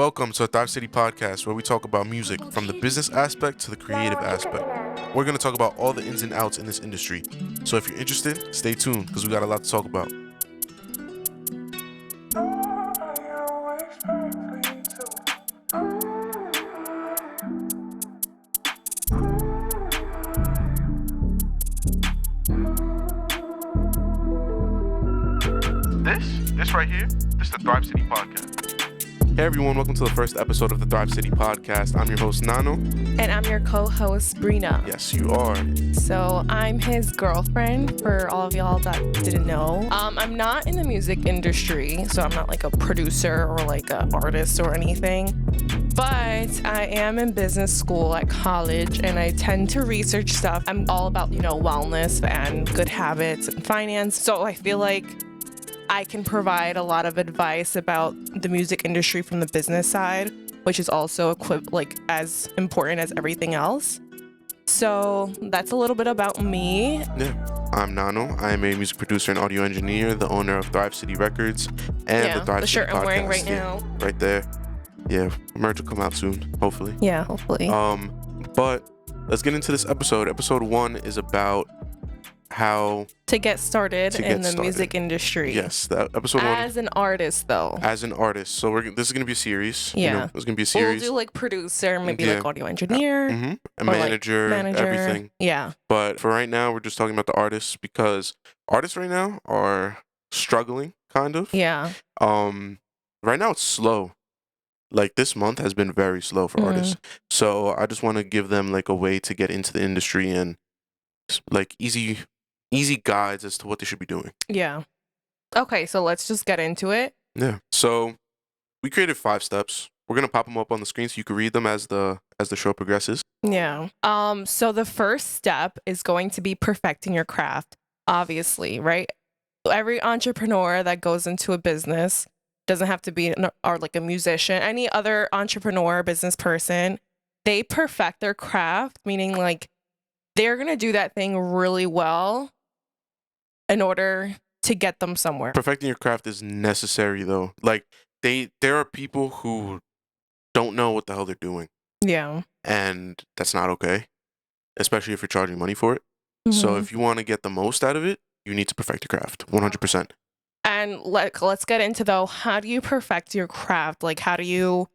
Welcome to the Thrive City Podcast, where we talk about music from the business aspect to the creative aspect. We're going to talk about all the ins and outs in this industry. So if you're interested, stay tuned because we got a lot to talk about. This right here, this is the Thrive City Podcast. Hey everyone, welcome to the first episode of the Thrive City Podcast. I'm your host, Nano. And I'm your co-host, Brina. Yes, you are. So I'm his girlfriend, for all of y'all that didn't know. I'm not in the music industry, so I'm not like a producer or like an artist or anything. But I am in business school at college, and I tend to research stuff. I'm all about, wellness and good habits and finance. So I feel like I can provide a lot of advice about the music industry from the business side, which is also as important as everything else. So that's a little bit about me. Yeah, I'm Nano. I am a music producer and audio engineer, the owner of Thrive City Records and the Thrive City shirt Podcast. I'm wearing right now. Right there. Yeah, merch will come out soon, hopefully. Yeah, hopefully. But let's get into this episode. Episode 1 is about how to get started in the music industry. Yes, that episode 1. As an artist, though. As an artist. So this is going to be a series. Yeah. It's going to be a series. We'll do like producer, maybe like audio engineer. A manager, everything. Yeah. But for right now, we're just talking about the artists because artists right now are struggling, kind of. Yeah. Right now it's slow. Like this month has been very slow for artists. So I just want to give them like a way to get into the industry and like easy guides as to what they should be doing. Yeah. Okay, so let's just get into it. Yeah. So we created 5 steps. We're gonna pop them up on the screen so you can read them as the show progresses. Yeah. So the first step is going to be perfecting your craft, obviously, right? Every entrepreneur that goes into a business doesn't have to be like a musician, any other entrepreneur, business person, they perfect their craft, meaning like they're going to do that thing really well in order to get them somewhere. Perfecting your craft is necessary though. Like there are people who don't know what the hell they're doing. Yeah. And that's not okay, especially if you're charging money for it. So if you want to get the most out of it, you need to perfect your craft 100%. And let's get into though, how do you perfect your craft? Like how do you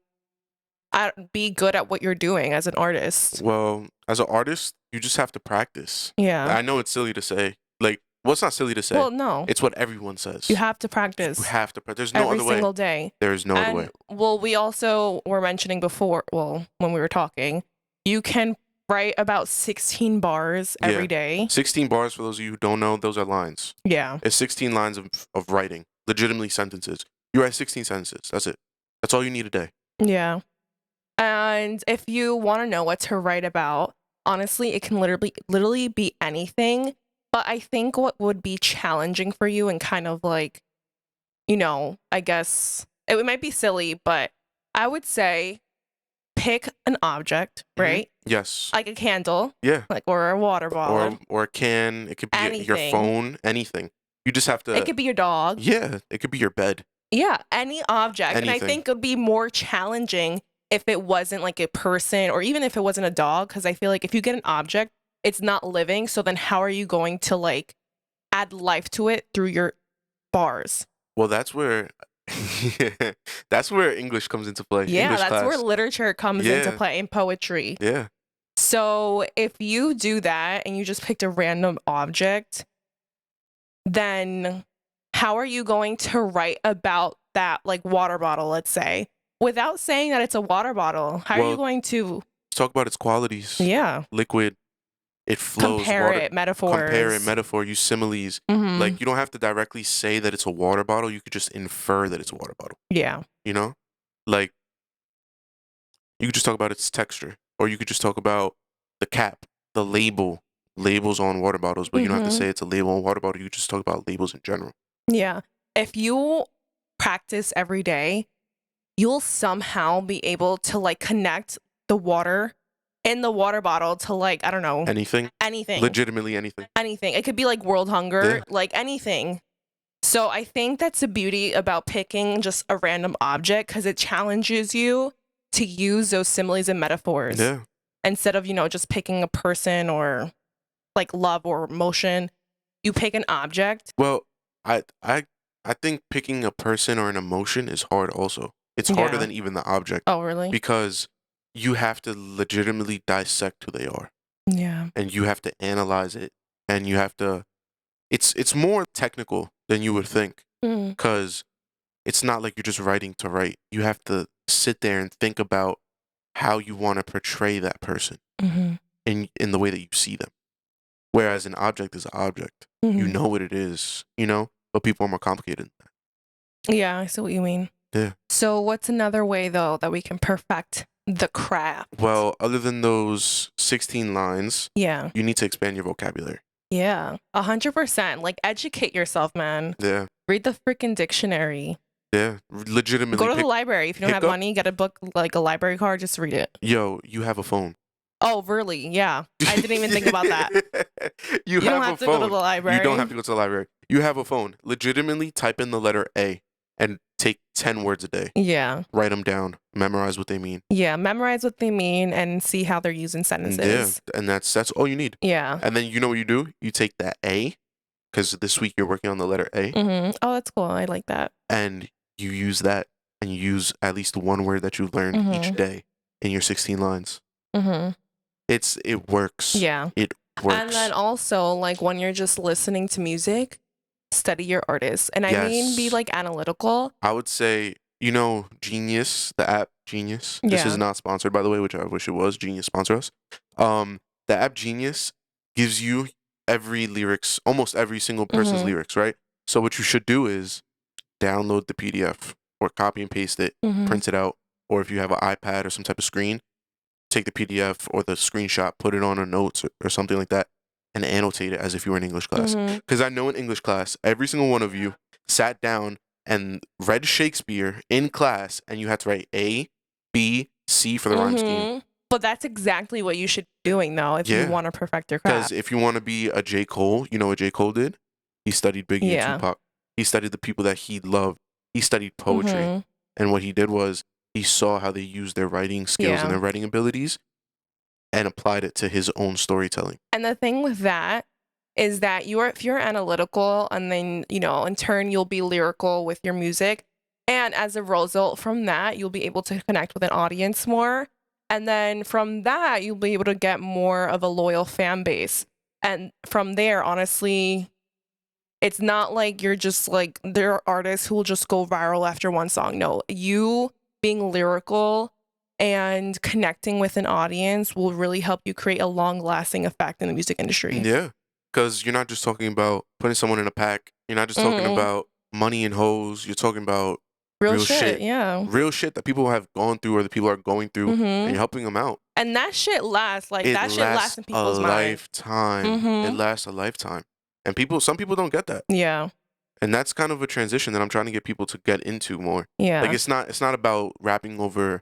be good at what you're doing as an artist? Well, as an artist, you just have to practice. Yeah. I know it's silly to say. Like, well, it's not silly to say. Well, no. It's what everyone says. You have to practice. You have to practice. There's no other way. Every single day. There is no other way. Well, we also were mentioning before, when we were talking, you can write about 16 bars every day. 16 bars, for those of you who don't know, those are lines. Yeah. It's 16 lines of writing, legitimately sentences. You write 16 sentences. That's it. That's all you need a day. Yeah. And if you want to know what to write about, honestly, it can literally be anything. But I think what would be challenging for you and kind of like, I guess it might be silly, but I would say pick an object, right? Yes. Like a candle. Yeah. Like or a water bottle. Or a can. It could be your phone. Anything. You just have to. It could be your dog. Yeah. It could be your bed. Yeah. Any object. Anything. And I think it would be more challenging if it wasn't like a person or even if it wasn't a dog. Because I feel like if you get an object, it's not living. So then how are you going to like add life to it through your bars? Well, that's where English comes into play. Yeah, English that's class. where literature comes into play and poetry. Yeah. So if you do that and you just picked a random object, then how are you going to write about that like water bottle, let's say, without saying that it's a water bottle? How are you going to talk about its qualities? Yeah. Liquid. It flows. Compare it, metaphor, use similes. Like, you don't have to directly say that it's a water bottle. You could just infer that it's a water bottle. Yeah. Like, you could just talk about its texture. Or you could just talk about the cap, the labels on water bottles. But you don't have to say it's a label on water bottle. You just talk about labels in general. Yeah. If you practice every day, you'll somehow be able to like connect the water in the water bottle to like, I don't know. Anything. Legitimately anything. Anything. It could be like world hunger, like anything. So I think that's the beauty about picking just a random object because it challenges you to use those similes and metaphors Yeah. instead of, just picking a person or like love or emotion. You pick an object. Well, I I I think picking a person or an emotion is hard also. It's harder Yeah. than even the object Oh, really? because you have to legitimately dissect who they are Yeah. and you have to analyze it and you have to it's more technical than you would think Mm. cuz it's not like you're just writing to write. You have to sit there and think about how you want to portray that person Hmm. in the way that you see them. Whereas an object is an object. You Hmm. know what it is, you know? But people are more complicated than Yeah, I see what you mean. that. Yeah. So, what's another way though that we can perfect the craft? Well, other than those 16 lines, Yeah. you need to expand your vocabulary. Yeah. 100%. Like, educate yourself, man. Yeah. Read the freaking dictionary. Yeah. Go Legitimately to the library. If you don't have pick up. money, get a book, like a library card, just read it. Yo, you have a phone. Oh, really? Yeah. I didn't even think about that. You You don't have a have to go to phone. the You don't have library. to go to the library. You have a phone. Legitimately type in the letter A and take 10 words a day. Yeah. Write them down. Memorize what they mean. Yeah. Memorize what they mean and see how they're used in Yeah, sentences. and that's all you need. Yeah. And then you know what you do? You take that A, because this week you're working on the letter A, Oh, that's cool. I like that. and you use that, and you use at least one word that you've learned each Mm-hmm. day in your 16 lines. Mm-hmm. It works. Yeah. It And then works. also, like, when you're just listening to music, study your artist. And I mean, be Yes. like analytical. I would say, Genius, the app Genius. This is Yeah. not sponsored, by the way, which I wish it was. Genius sponsor us. The app Genius gives you almost every single person's Mm-hmm. lyrics, right? So what you should do is download the PDF or copy and paste it, Mm-hmm. print it out, or if you have an iPad or some type of screen, take the PDF or the screenshot, put it on a notes or something like that, and annotate it as if you were in English class. Mm-hmm. Because I know in English class, every single one of you sat down and read Shakespeare in class, and you had to write A, B, C for the rhyme scheme. Mm-hmm. But that's exactly what you should be doing, though, if you Yeah, want to perfect your because craft. if you want to be a J. Cole, you know what J. Cole did? He studied Biggie and Yeah. Tupac. He studied the people that he loved. He studied poetry. Mm-hmm. And what he did was he saw how they used their writing skills and Yeah. their writing abilities and applied it to his own storytelling. And the thing with that is that if you're analytical and then, in turn, you'll be lyrical with your music. And as a result from that, you'll be able to connect with an audience more. And then from that, you'll be able to get more of a loyal fan base. And from there, honestly, it's not like you're just like, there are artists who will just go viral after one song. No, you being lyrical and connecting with an audience will really help you create a long lasting effect in the music industry. Yeah, because you're not just talking about putting someone in a pack. You're not just talking Hmm. about money and hoes. You're talking about Real real shit, shit. yeah. Real shit that people have gone through or that people are going through, and Hmm. you're helping them out. And that shit lasts. Like, It that shit lasts lasts in a people's mind. lifetime. It Hmm. lasts a lifetime. And some people don't get that. Yeah. And that's kind of a transition that I'm trying to get people to get into more. Yeah. Like it's not about rapping over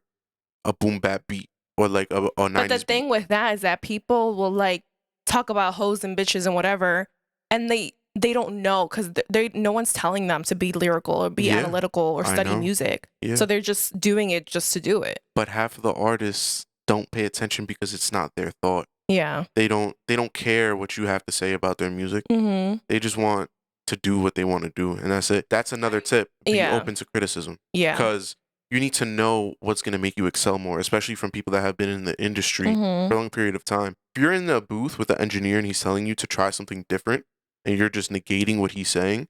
a boom bap beat or like a But 90s the beat. thing with that is that people will like talk about hoes and bitches and whatever, and they don't know because no one's telling them to be lyrical or be Yeah, analytical or I study know. music. Yeah. So they're just doing it just to do it. But half of the artists don't pay attention because it's not their thought. Yeah. They don't care what you have to say about their music. Mm-hmm. They just want to do what they want to do, and that's it. That's another tip. Be Yeah. open to criticism. Yeah. Because you need to know what's going to make you excel more, especially from people that have been in the industry Mm-hmm. for a long period of time. If you're in the booth with the engineer and he's telling you to try something different and you're just negating what he's saying,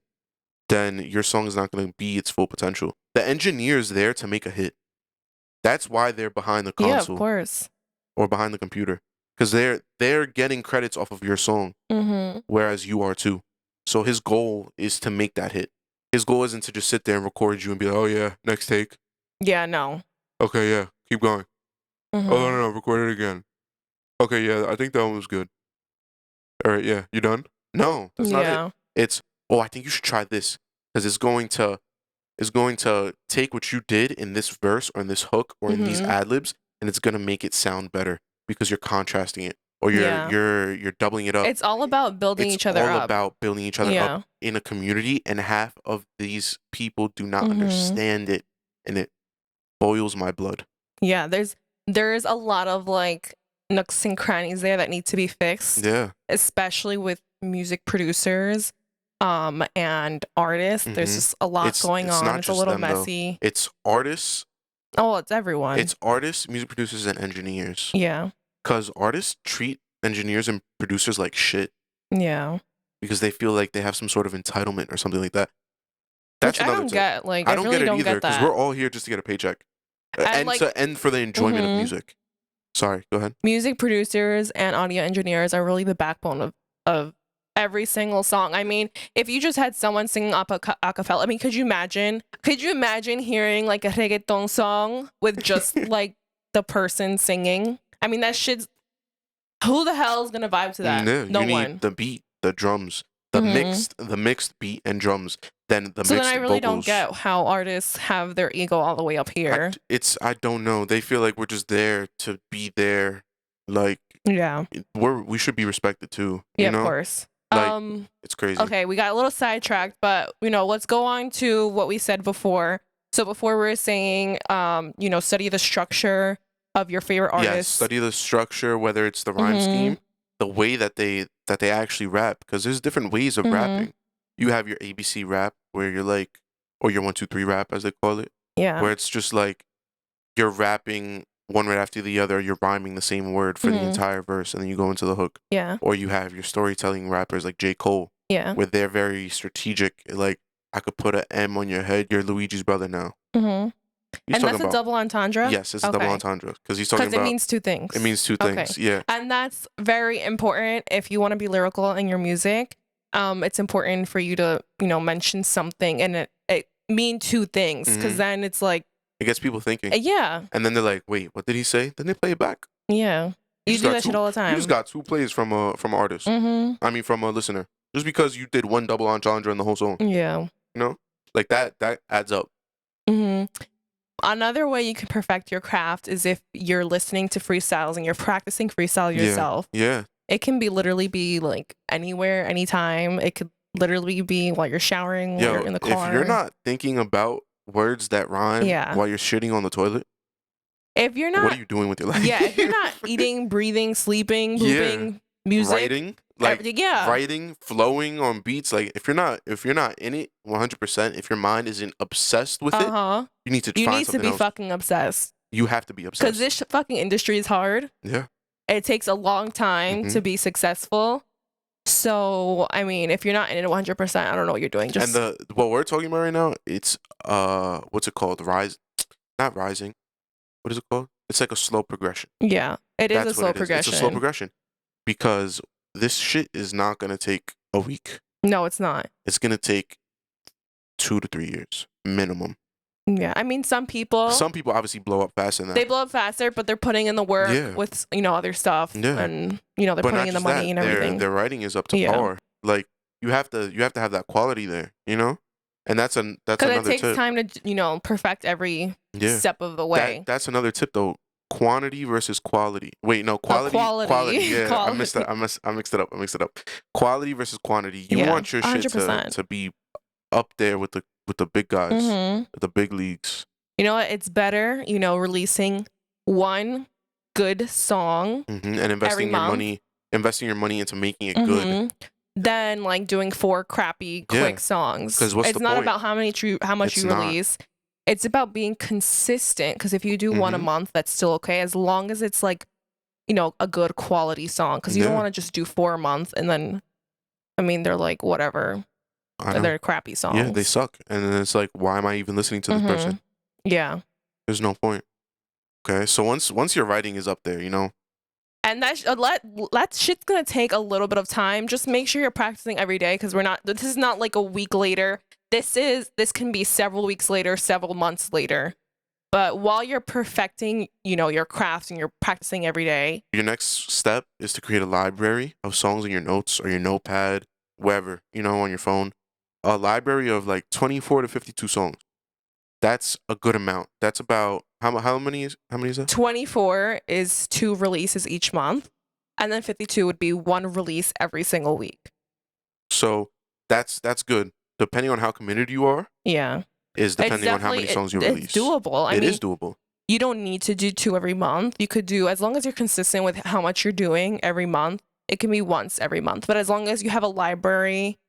then your song is not going to be its full potential. The engineer is there to make a hit. That's why they're behind the Yeah, of console course. or behind the computer, because they're getting credits off of your song, Mm-hmm. whereas you are too. So his goal is to make that hit. His goal isn't to just sit there and record you and be like, oh yeah, next take. Yeah, no. Okay, yeah, keep going. Mm-hmm. Oh no, record it again. Okay, yeah, I think that one was good. All right, yeah, you done? No, that's not it. Yeah. It's I think you should try this because it's going to take what you did in this verse or in this hook or in these Mm-hmm. ad libs, and it's gonna make it sound better because you're contrasting it. or Yeah. you're doubling it up. It's all about building It's each other all up. about building each other up Yeah. in a community, and half of these people do not Mm-hmm. understand it, and it boils my blood. Yeah, there's a lot of like nooks and crannies there that need to be fixed, Yeah. especially with music producers and artists. There's Mm-hmm. just a lot going It's on. not It's a just little them though. messy. It's artists, Oh, it's everyone. music producers, and engineers. Yeah. Because artists treat engineers and producers like shit Yeah. because they feel like they have some sort of entitlement or something like that. Which That's I another don't tip. get. Like I I don't really get it don't either get because that. we're all here just to get a paycheck And like and for the enjoyment of mhm, music. Sorry, go ahead. music producers and audio engineers are really the backbone of every single song. I mean, if you just had someone singing a cappella, I mean, could you imagine? Could you imagine hearing like a reggaeton song with just like the person singing? I mean, that shit's who the hell is gonna vibe to that? No, No you need one. the beat, the drums, Hmm. the mixed beat and drums, then the So then I mixed really don't vocals. get how artists have their ego all the way up here. I don't know. They feel like we're just there to be there. Like Yeah. we should be respected too, Yeah, you of know? course. Like it's crazy. Okay, we got a little sidetracked, but let's go on to what we said before. So before we were saying, study the structure of your favorite Yes, artists. study the structure, whether it's the rhyme Mhm. scheme, the way that they actually rap, because there's different ways of Mhm. rapping. You have your ABC rap where you're like, or your 1 2 3 rap as they call it, Yeah. where it's just like you're rapping one right after the other, you're rhyming the same word for the Mhm. entire verse, and then you go into the hook. Yeah. Or you have your storytelling rappers like J. Cole, Yeah. where they're very strategic. Like I could put an M on your head, you're Luigi's brother now. Mhm. He's And talking that's a about double entendre? yes, it's a double Okay. entendre because he's talking Because it about means two things. it means two Okay. things. Yeah. And that's very important if you want to be lyrical in your music. It's important for you to, mention something and it mean two things. Because Mhm. then it's like, It gets people thinking. yeah. And then they're like, "Wait, what did he say?" Then they play it back. Yeah. You just do got that shit two all the you just time. got 2 plays from a artist. Mm-hmm. I mean, from a listener. Just because you did one double entendre in the whole song, Yeah. you know? Like that adds up. Mm-hmm. Another way you can perfect your craft is if you're listening to freestyles and you're practicing freestyle yourself. Yeah. It can be literally be like anywhere, anytime. It could literally be while you're showering, while Yo, you're in the if car. you're not thinking about words that rhyme Yeah. while you're shitting on the toilet, If you're what are not, you doing with your life? yeah, if you're not eating, breathing, sleeping, Yeah. pooping, music, writing, like everything, yeah. writing, flowing on beats, like if you're not in it 100%, if your mind isn't obsessed with it, Uh-huh. you need to You find need to something be else. fucking obsessed. You have to be Because obsessed. this fucking industry is hard. Yeah. It takes a long time Mhm. to be successful. So, I mean, if you're not in it 100%, I don't know what you're doing. Just And what we're talking about right now, it's what's it called? Not rising. What is it called? It's like a slow progression. yeah, it is a That's slow what it is. It's a slow progression. progression because this shit is not gonna take a week. No, it's not. It's gonna take 2 to 3 years minimum. Yeah, I mean, some people Some people obviously blow up faster than they that. blow up faster, but they're putting in the work Yeah. with other stuff, Yeah. and they're But putting not in the just money that, and everything. their writing is up to Yeah. par. Like you have to have that quality there, you know? And that's Because it another takes tip. time to perfect every Yeah. step of the way. That's another tip though. Quantity versus quality. Wait, no, quality. Quality. Yeah, Quality. I missed that. I mixed it up. Quality versus quantity. You Yeah, want your shit 100%. to be up there with the big guys, Mhm. the big leagues. You know what? It's better, releasing one good song And every month. investing your money into making it good. Mhm. Than like doing 4 crappy Yeah. quick songs. 'Cause what's It's the not point? about how much It's you not. release. It's about being consistent. Because if you do one a Mhm. month, that's still okay, as long as it's like, a good quality song. Because you don't Yeah. want to just do 4 a month and then, I mean, they're like whatever. I know. They're crappy songs. Yeah, they suck. And then it's like, why am I even listening to this person? Yeah. There's no point. Okay, so once your writing is up there, And that shit's gonna take a little bit of time. Just make sure you're practicing every day, because this is not like a week later. This can be several weeks later, several months later. But while you're perfecting, your craft and you're practicing every day. your next step is to create a library of songs in your notes or your notepad, wherever, on your phone. A library of like 24 to 52 songs. That's a good amount. That's about how many is that? 24 is 2 releases each month. And then 52 would be one release every single week. So that's good. Depending on how committed you are, Yeah. is depending on how many songs you release. It's doable. I It mean, is doable. you don't need to do 2 every month. You could do, as long as you're consistent with how much you're doing every month, it can be once every month. But as long as you have a library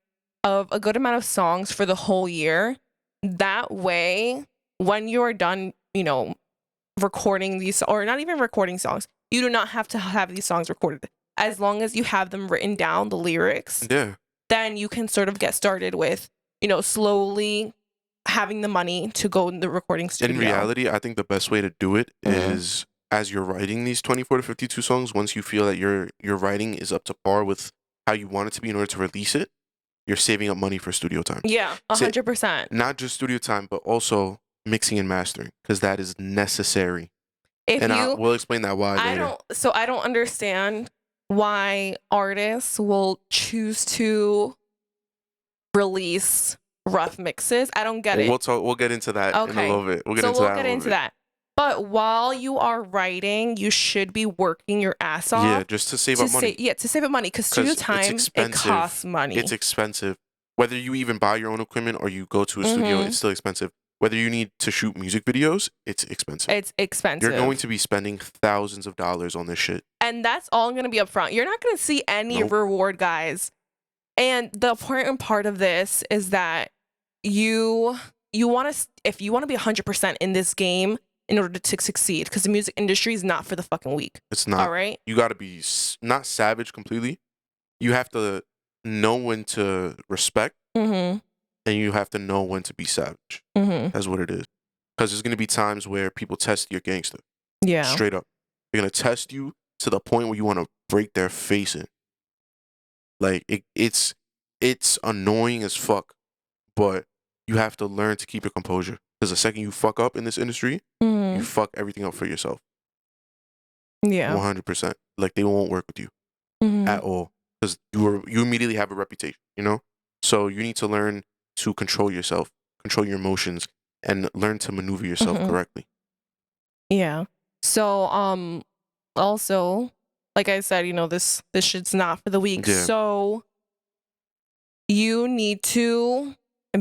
of a good amount of songs for the whole year, that way, when you are done, you know, recording these, or not even recording songs, you do not have to have these songs recorded. As long as you have them written down, the lyrics, Yeah. then you can sort of get started with, you know, slowly having the money to go in the recording studio. In reality, I think the best way to do it is, as you're writing these 24 to 52 songs, once you feel that your writing is up to par with how you want it to be in order to release it, you're saving up money for studio time. Yeah, 100%. Not just studio time, but also mixing and mastering, because that is necessary. We'll explain that why later. I don't understand why artists will choose to release rough mixes. I don't get it. We'll get into that in a little bit. We'll get into that. But while you are writing, you should be working your ass off. Yeah, just to save up money. To save up money, because studio time, it costs money. It's expensive. Whether you even buy your own equipment or you go to a studio, it's still expensive. Whether you need to shoot music videos, it's expensive. It's expensive. You're going to be spending thousands of dollars on this shit. And that's all going to be upfront. You're not going to see any reward, guys. And the important part of this is that you want to, if you want to be 100% in this game in order to succeed, because the music industry is not for the fucking weak. It's not. All right? You got to be not savage completely. You have to know when to respect. And you have to know when to be savage. That's what it is. Because there's going to be times where people test your gangster. Yeah. Straight up. They're going to test you to the point where you want to break their face in. Like, it's annoying as fuck. But you have to learn to keep your composure. Because the second you fuck up in this industry, you fuck everything up for yourself. Yeah. 100%. Like, they won't work with you at all. Because you immediately have a reputation, you know? So you need to learn to control yourself, control your emotions, and learn to maneuver yourself correctly. Yeah. So also, like I said, you know, this shit's not for the weak. Yeah. So you need to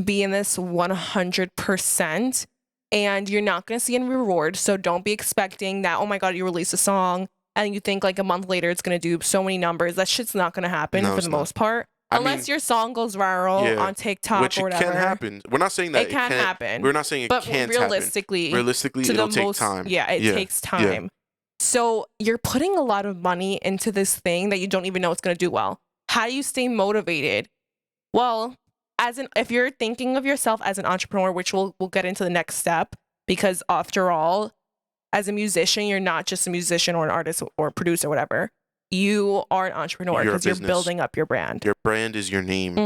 be in this 100%, and you're not going to see any reward. So don't be expecting that, oh my God, you release a song and you think like a month later it's going to do so many numbers. That shit's not going to happen for the most part. Unless your song goes viral on TikTok or whatever. Which can happen. We're not saying that it can happen. We're not saying it can't happen. Realistically, it'll take time. Yeah, it takes time. Yeah. So you're putting a lot of money into this thing that you don't even know it's going to do well. How do you stay motivated? Well, if you're thinking of yourself as an entrepreneur, which we'll get into the next step, because after all, as a musician, you're not just a musician or an artist or producer or whatever. You are an entrepreneur because you're building up your brand. Your brand is your name,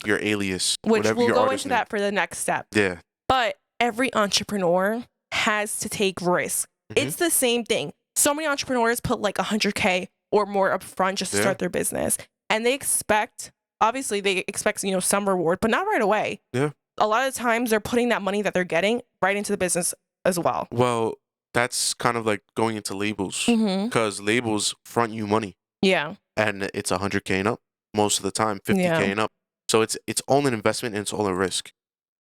your alias, which we'll go into that for the next step. Yeah. But every entrepreneur has to take risks. It's the same thing. So many entrepreneurs put like $100K or more up front just to start their business. And they expect, obviously they expect, you know, some reward, but not right away. Yeah. A lot of times they're putting that money that they're getting right into the business as well. Well, that's kind of like going into labels, because labels front you money. Yeah. And it's $100K and up most of the time, $50K and up. So it's all an investment and it's all a risk.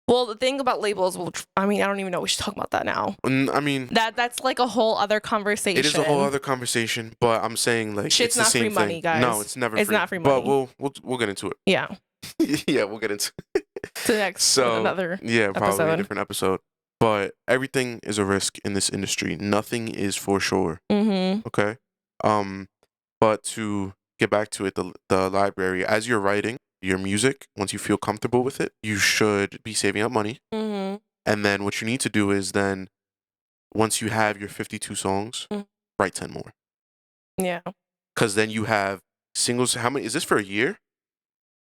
Well, the thing about labels, I mean, I don't even know. We should talk about that now. I mean, that's like a whole other conversation. It is a whole other conversation, but I'm saying like shit's it's the same free money, thing. guys. No, it's never free. It's not free money. But we'll get into it. Yeah. Yeah, we'll get into it. To next another probably a different episode. But everything is a risk in this industry. Nothing is for sure. Okay. But to get back to it, the library, as you're writing your music, once you feel comfortable with it, you should be saving up money. And then what you need to do is then, once you have your 52 songs, write 10 more. Yeah. Because then you have singles. How many? Is this for a year?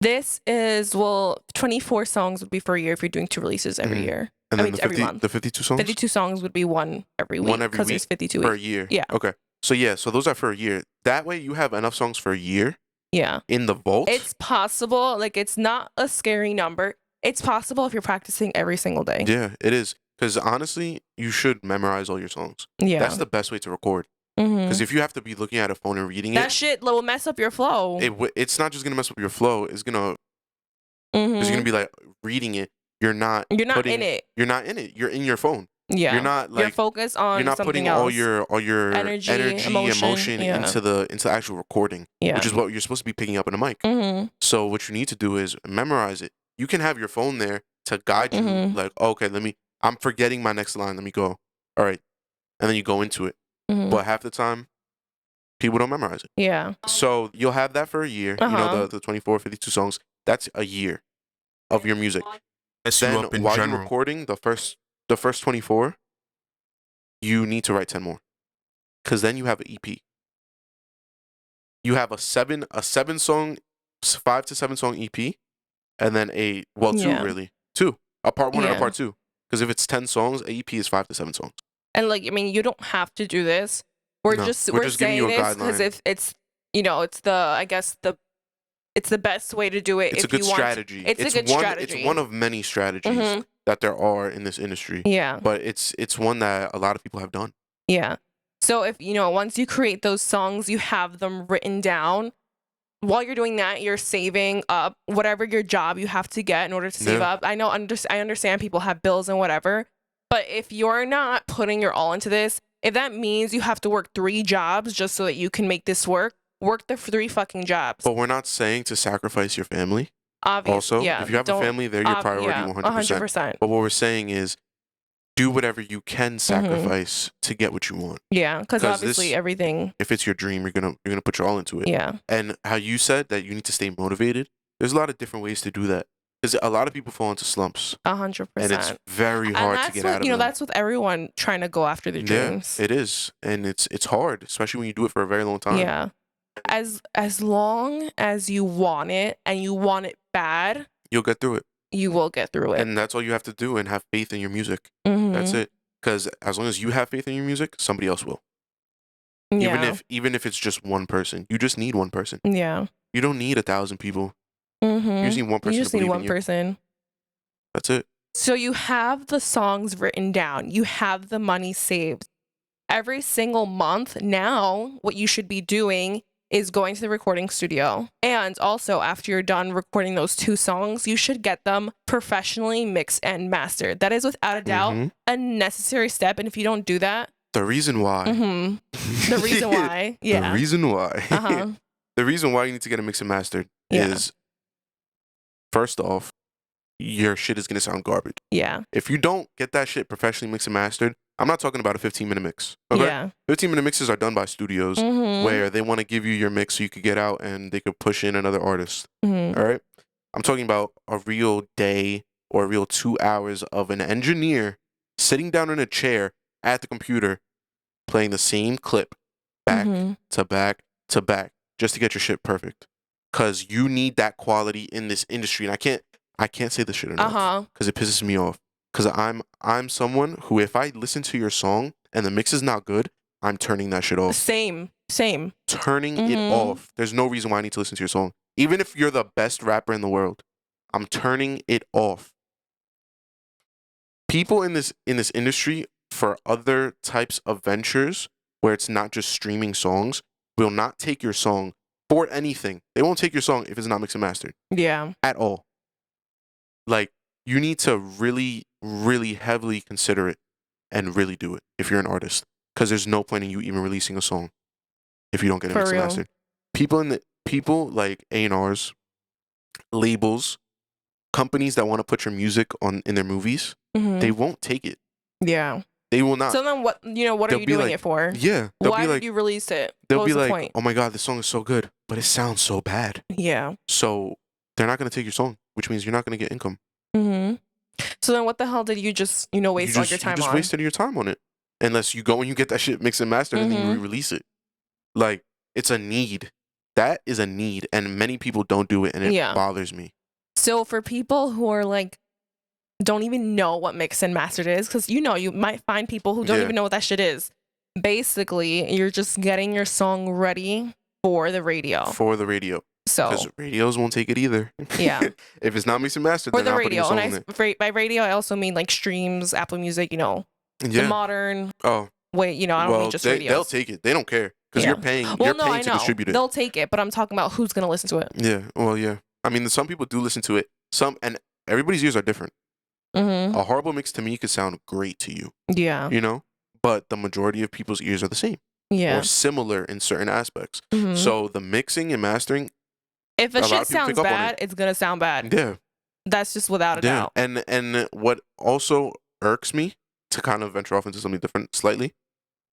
This is, 24 songs would be for a year if you're doing 2 releases every year. And then every month. The 52 songs? 52 songs would be one every week. Because there's 52 weeks. For a year? Yeah. Okay. So those are for a year. That way you have enough songs for a year. Yeah. In the vault. It's possible. Like, it's not a scary number. It's possible if you're practicing every single day. Yeah, it is. Because honestly, you should memorize all your songs. Yeah. That's the best way to record. Because if you have to be looking at a phone and reading that shit will mess up your flow. it's not just gonna mess up your flow. It's gonna because you're gonna be like reading it. You're not in it. You're not in it. You're in your phone. Yeah. You're not like you're focused on you're not something putting else. all your Energy, emotion yeah. into the actual recording, Yeah. which is what you're supposed to be picking up in a mic. So what you need to do is memorize it. You can have your phone there to guide you. Like, okay, I'm forgetting my next line. Let me go. All right, and then you go into it. But half the time, people don't memorize it. Yeah. So you'll have that for a year. You know, the 24, 52 songs. That's a year of your music. Then while you're recording the first 24, you need to write 10 more. Because then you have an EP. You have a 5 to 7 song EP, and then two, a part 1 and a part 2. Because if it's 10 songs, a EP is 5 to 7 songs. And like, I mean, you don't have to do this. We're just saying you this because if it's it's it's the best way to do it. It's a good strategy. It's a good strategy. It's one of many strategies that there are in this industry. Yeah. But it's one that a lot of people have done. Yeah. So if once you create those songs, you have them written down. While you're doing that, you're saving up whatever your job you have to get in order to save up. I understand people have bills and whatever, but if you're not putting your all into this, if that means you have to work 3 jobs just so that you can make this work the 3 fucking jobs. But we're not saying to sacrifice your family. Obviously, also, if you have a family, they're your priority 100%. But what we're saying is, do whatever you can sacrifice to get what you want. Yeah, because obviously everything. If it's your dream, you're gonna put your all into it. Yeah. And how you said that you need to stay motivated. There's a lot of different ways to do that. Because a lot of people fall into slumps. 100%. And it's very hard to get out of them. That's with everyone trying to go after their dreams. Yeah, it is, and it's hard, especially when you do it for a very long time. Yeah. As long as you want it and you want it bad, you'll get through it. You will get through it. And that's all you have to do, and have faith in your music. That's it. Because as long as you have faith in your music, somebody else will. Yeah. Even if it's just one person, you just need one person. Yeah. You don't need 1,000 people. You just need one person. You just need one person. That's it. So you have the songs written down. You have the money saved. Every single month now, what you should be doing is going to the recording studio. And also, after you're done recording those 2 songs, you should get them professionally mixed and mastered. That is without a doubt a necessary step. And if you don't do that, the reason why. The reason why. Yeah. The reason why. The reason why you need to get it mixed and mastered is, first off, your shit is going to sound garbage. Yeah. If you don't get that shit professionally mixed and mastered, I'm not talking about a 15-minute mix. Okay? Yeah. 15-minute mixes are done by studios where they want to give you your mix so you could get out and they could push in another artist. All right? I'm talking about a real day or a real 2 hours of an engineer sitting down in a chair at the computer playing the same clip back to back to back just to get your shit perfect. Because you need that quality in this industry. And I can't say this shit enough because it pisses me off. Because I'm someone who, if I listen to your song and the mix is not good, I'm turning that shit off. Same. Turning it off. There's no reason why I need to listen to your song. Even if you're the best rapper in the world, I'm turning it off. People in this industry for other types of ventures where it's not just streaming songs will not take your song for anything. They won't take your song if it's not mixed and mastered. Yeah. At all. Like, you need to really, really heavily consider it and really do it if you're an artist. Because there's no point in you even releasing a song if you don't get it mixed and mastered. People like A&Rs, labels, companies that want to put your music in their movies, they won't take it. Yeah. They will not. So then what are you doing it for? Yeah. Why did you release it? They'll be like, oh my God, this song is so good, but it sounds so bad. Yeah. So they're not going to take your song, which means you're not going to get income. So then what the hell did you just, waste all your time on? You just wasted your time on it. Unless you go and you get that shit mixed and mastered and then you re-release it. Like, it's a need. That is a need. And many people don't do it and it bothers me. So for people who are like, don't even know what mixed and mastered is, because you might find people who don't even know what that shit is. Basically, you're just getting your song ready for the radio. So because radios won't take it either. Yeah. If it's not mixed and mastered, for they're the not radio. putting your song And by radio, I also mean like streams, Apple Music, the modern. Oh, wait, you know, I don't mean Well, just they'll radios. take it. They don't care because Yeah. Well, you're no, I paying to know distribute it. they'll take it, but I'm talking about who's gonna listen to it. Yeah. Well, yeah. I mean, some people do listen to it. Some, and everybody's ears are different. Mm-hmm. A horrible mix to me could sound great to you, Yeah. you know, but the majority of people's ears are the same Yeah. or similar in certain aspects. Mm-hmm. So the mixing and mastering, If a a lot shit of people pick sounds up on bad, it. it's gonna sound bad. Yeah. That's just without a Yeah. doubt. And what also irks me, to kind of venture off into something different slightly,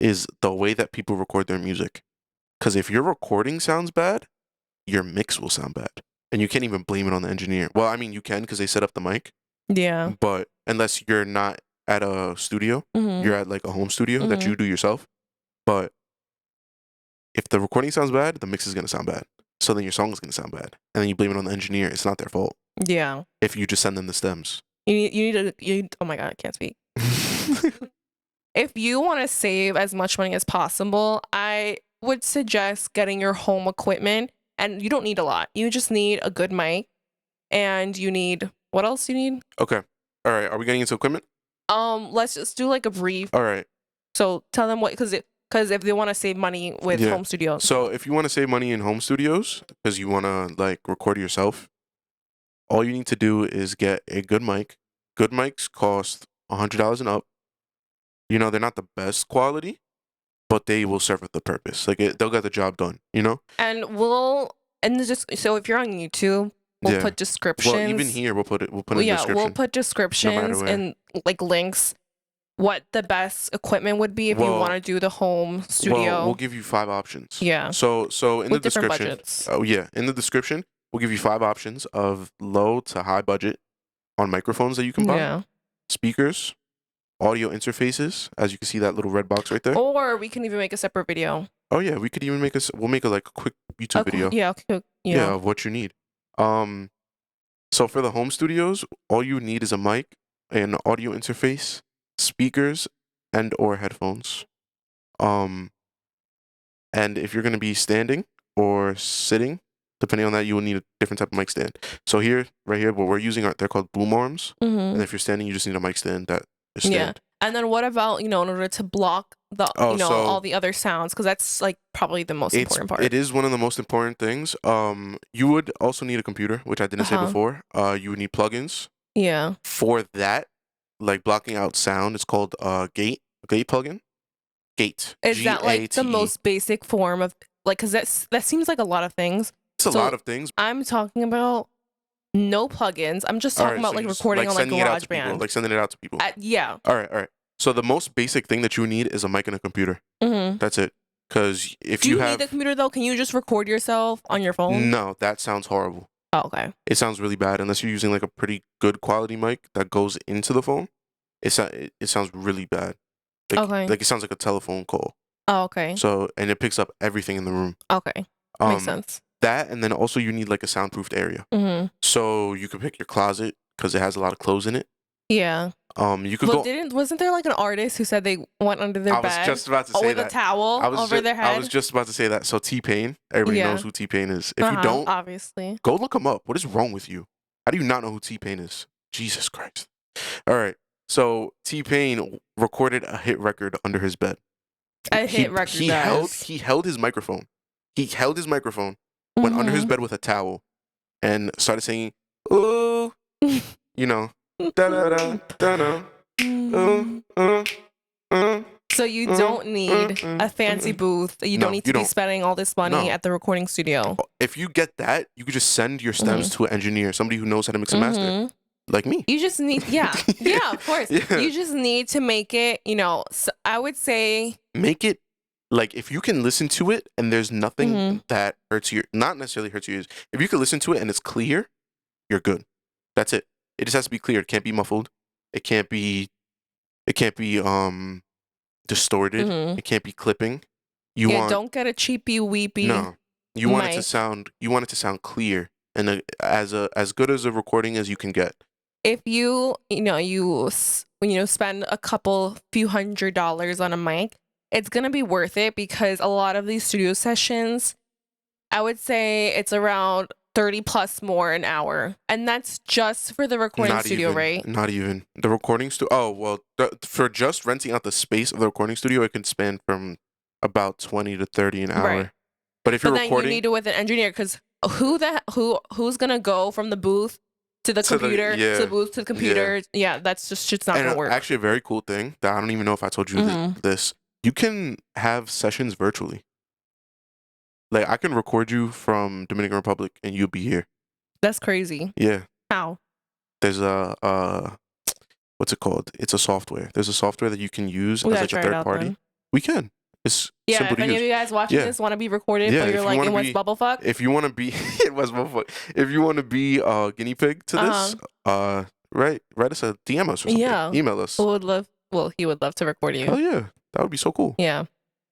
is the way that people record their music. Because if your recording sounds bad, your mix will sound bad. And you can't even blame it on the engineer. Well, I mean, you can because they set up the mic, Yeah. but unless you're not at a studio, Mm-hmm. you're at like a home studio that you do yourself. But if the recording sounds bad, the mix is going to sound bad. So then your song is going to sound bad. And then you blame it on the engineer. It's not their fault Yeah. if you just send them the stems. You need oh my god, I can't speak. If you want to save as much money as possible, I would suggest getting your home equipment, and you don't need a lot. You just need a good mic, and you need what else do you need? Okay. All right. Are we getting into equipment? Let's just do like a brief. All right. So tell them what, because if they want to save money with Yeah. home studios. So if you want to save money in home studios because you want to like record yourself, all you need to do is get a good mic. Good mics cost $100 and up. You know, they're not the best quality, but they will serve the purpose. Like they'll get the job done, you know? And just so if you're on YouTube, we'll put descriptions. Well, even here we'll put in We'll description. put descriptions and like links what the best equipment would be if you want to do the home studio. Well, we'll give you 5 options. Yeah. So in with the description. budgets. Oh yeah, in the description, we'll give you 5 options of low to high budget on microphones that you can buy. Yeah. Speakers, audio interfaces, as you can see that little red box right there. Or we can even make a separate we'll make like a quick YouTube video. Yeah. Of what you need. So for the home studios, all you need is a mic, an audio interface, speakers, and or headphones. And if you're gonna be standing or sitting, depending on that, you will need a different type of mic stand. So right here, what we're using they're called boom arms. Mm-hmm. And if you're standing, you just need a mic stand that is stand. Yeah. And then what about, in order to block the all the other sounds, because that's like probably the most important part. It is one of the most important things. You would also need a computer, which I didn't say before. You would need plugins. Yeah. For that, like blocking out sound, it's called gate plugin. Gate. Is that like the most basic form of because that seems like a lot of things. It's a lot of things. I'm talking about no plugins. I'm just talking about recording on GarageBand. Like sending it out to people. Yeah. All right. So the most basic thing that you need is a mic and a computer. Mm-hmm. That's it. Because if do you need the computer though? Can you just record yourself on your phone? No, that sounds horrible. Oh, okay. It sounds really bad unless you're using like a pretty good quality mic that goes into the phone. It sounds really bad. Like it sounds like a telephone call. Oh, okay. So and it picks up everything in the room. Okay. Makes sense. That and then also you need like a soundproofed area. Mm-hmm. So you could pick your closet because it has a lot of clothes in it. Yeah. You could wasn't there like an artist who said they went under their bed? I was just about to say with a towel over their head. I was just about to say that. So T-Pain, everybody knows who T-Pain is. If you don't, obviously, go look him up. What is wrong with you? How do you not know who T-Pain is? Jesus Christ. All right. So T-Pain recorded a hit record under his bed. He held his microphone. He held his microphone, went under his bed with a towel, and started singing, "Ooh," da da da da da. So you don't need a fancy booth. You don't need to be spending all this money at the recording studio. If you get that, you could just send your stems to an engineer, somebody who knows how to mix and master, like me. You just need, yeah, of course. Yeah. You just need to make it. I would say make it like if you can listen to it and there's nothing that not necessarily hurts your ears. If you can listen to it and it's clear, you're good. That's it. It just has to be clear. It can't be muffled. It can't be distorted. It can't be clipping. Don't get a cheapy weepy. No. You want it to sound clear and as good as a recording as you can get. If you spend a few $100s on a mic, it's going to be worth it because a lot of these studio sessions, I would say it's around 30 plus more an hour. And that's just for the recording Not studio, even, right? not even. The recording studio. Oh, well, for just renting out the space of the recording studio, it can span from about 20 to 30 an hour. Right. But if But you're then you recording need it with an engineer, because who's gonna go from the booth to the to the computer to the booth to the yeah. computer? Yeah, that's just shit's not And gonna work. actually, a very cool thing that I don't even know if I told you Mhm. this. You can have sessions virtually. Like I can record you from Dominican Republic and you'll be here. That's crazy. Yeah. How? There's a what's it called? It's a software. There's a software that you can use We as gotta like a try it third out party. then. We can. It's Yeah, simple if to any of use. you guys watching Yeah. this want to be recorded, Yeah, but if you're you like wanna in West be Bubblefuck, if you wanna be it was motherfucker. If you wanna be a guinea pig to this, write us a DM us or something. yeah, Email us. would love. Well, he would love to record you. Hell yeah. That would be so cool. Yeah.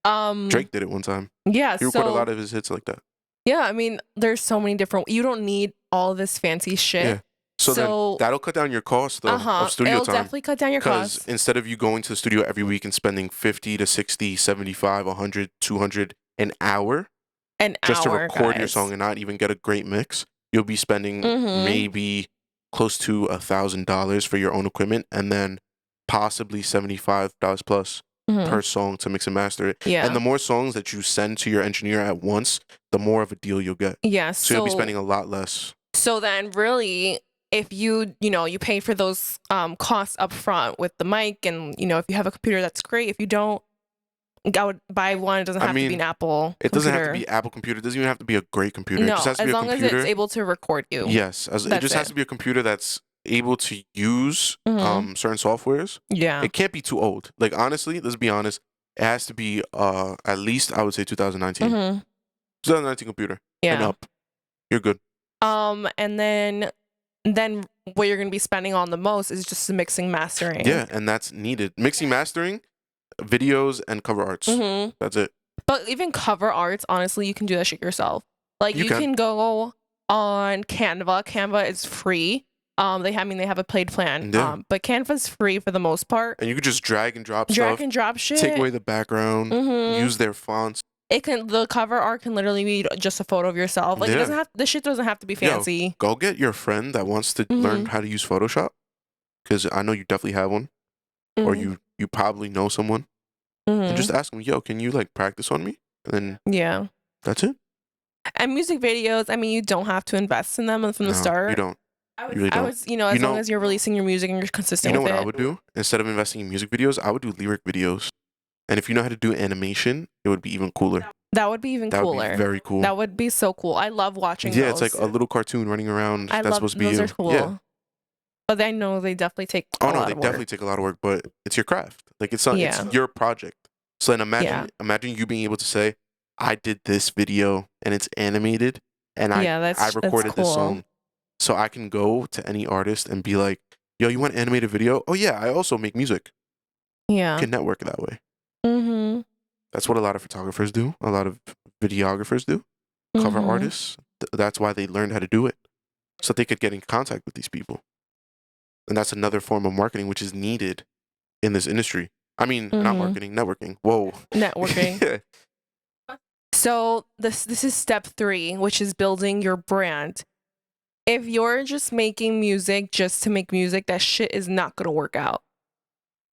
Drake did it one time. Yeah. He recorded a So lot of his hits like that. yeah, I mean, there's so many different. You don't need all this fancy shit. Yeah. So then that'll cut down your cost though of studio it'll time. definitely cut down your Because costs. instead of you going to the studio every week and spending 50 to 60, 75, 100, 200 an hour just to record your song and not even get a great mix, you'll be spending maybe close to $1,000 for your own equipment and then possibly $75 plus per song to mix and master it. Yeah. And the more songs that you send to your engineer at once, the more of a deal you'll get. Yeah. So you'll be spending a lot less. So then really, if you pay for those costs up front with the mic, and if you have a computer, that's great. If you don't, I would buy one. It doesn't have to be an Apple It doesn't have to computer. be Apple computer. It doesn't even have to be a great computer. No, it just has to as be a long as computer. it's able to record you. Yes, it just has to be a computer that's able to use certain softwares. Yeah. It can't be too old. Like honestly, let's be honest. It has to be at least I would say 2019. 2019 computer. Yeah. And up. You're good. And then what you're gonna be spending on the most is just the mixing, mastering. Yeah, and that's needed. Mixing, mastering, videos, and cover arts. That's it. But even cover arts, honestly, you can do that shit yourself. Like you can go on Canva. Canva is free. They have a paid plan. Yeah. But Canva's free for the most part. And you could just drag and drop shit. Take away the background. Use their fonts. The cover art can literally be just a photo of yourself. Like this shit doesn't have to be fancy. Yo, go get your friend that wants to learn how to use Photoshop, because I know you definitely have one, or you probably know someone, and just ask them, yo, can you like practice on me? And then that's it. And music videos, I mean, you don't have to invest in them from the start. You don't. You really I don't. was, as long as you're releasing your music and you're consistent with it. You know what I would do? Instead of investing in music videos, I would do lyric videos. And if you know how to do animation, it would be even cooler. That would be even cooler. That would be very cool. That would be so cool. I love watching those. Yeah, it's like a little cartoon running around. That's supposed to be those you. are cool. Yeah. But I know they definitely take a lot of work. They definitely take a lot of work, but it's your craft. Like it's your project. So then imagine you being able to say, I did this video and it's animated and I recorded this song. So I can go to any artist and be like, yo, you want an animated video? Oh yeah, I also make music. Yeah. You can network that way. That's what a lot of photographers do. A lot of videographers do. Cover artists. That's why they learned how to do it. So they could get in contact with these people. And that's another form of marketing which is needed in this industry. I mean, not marketing, networking. Whoa. Networking. So this is step 3, which is building your brand. If you're just making music just to make music, that shit is not going to work out.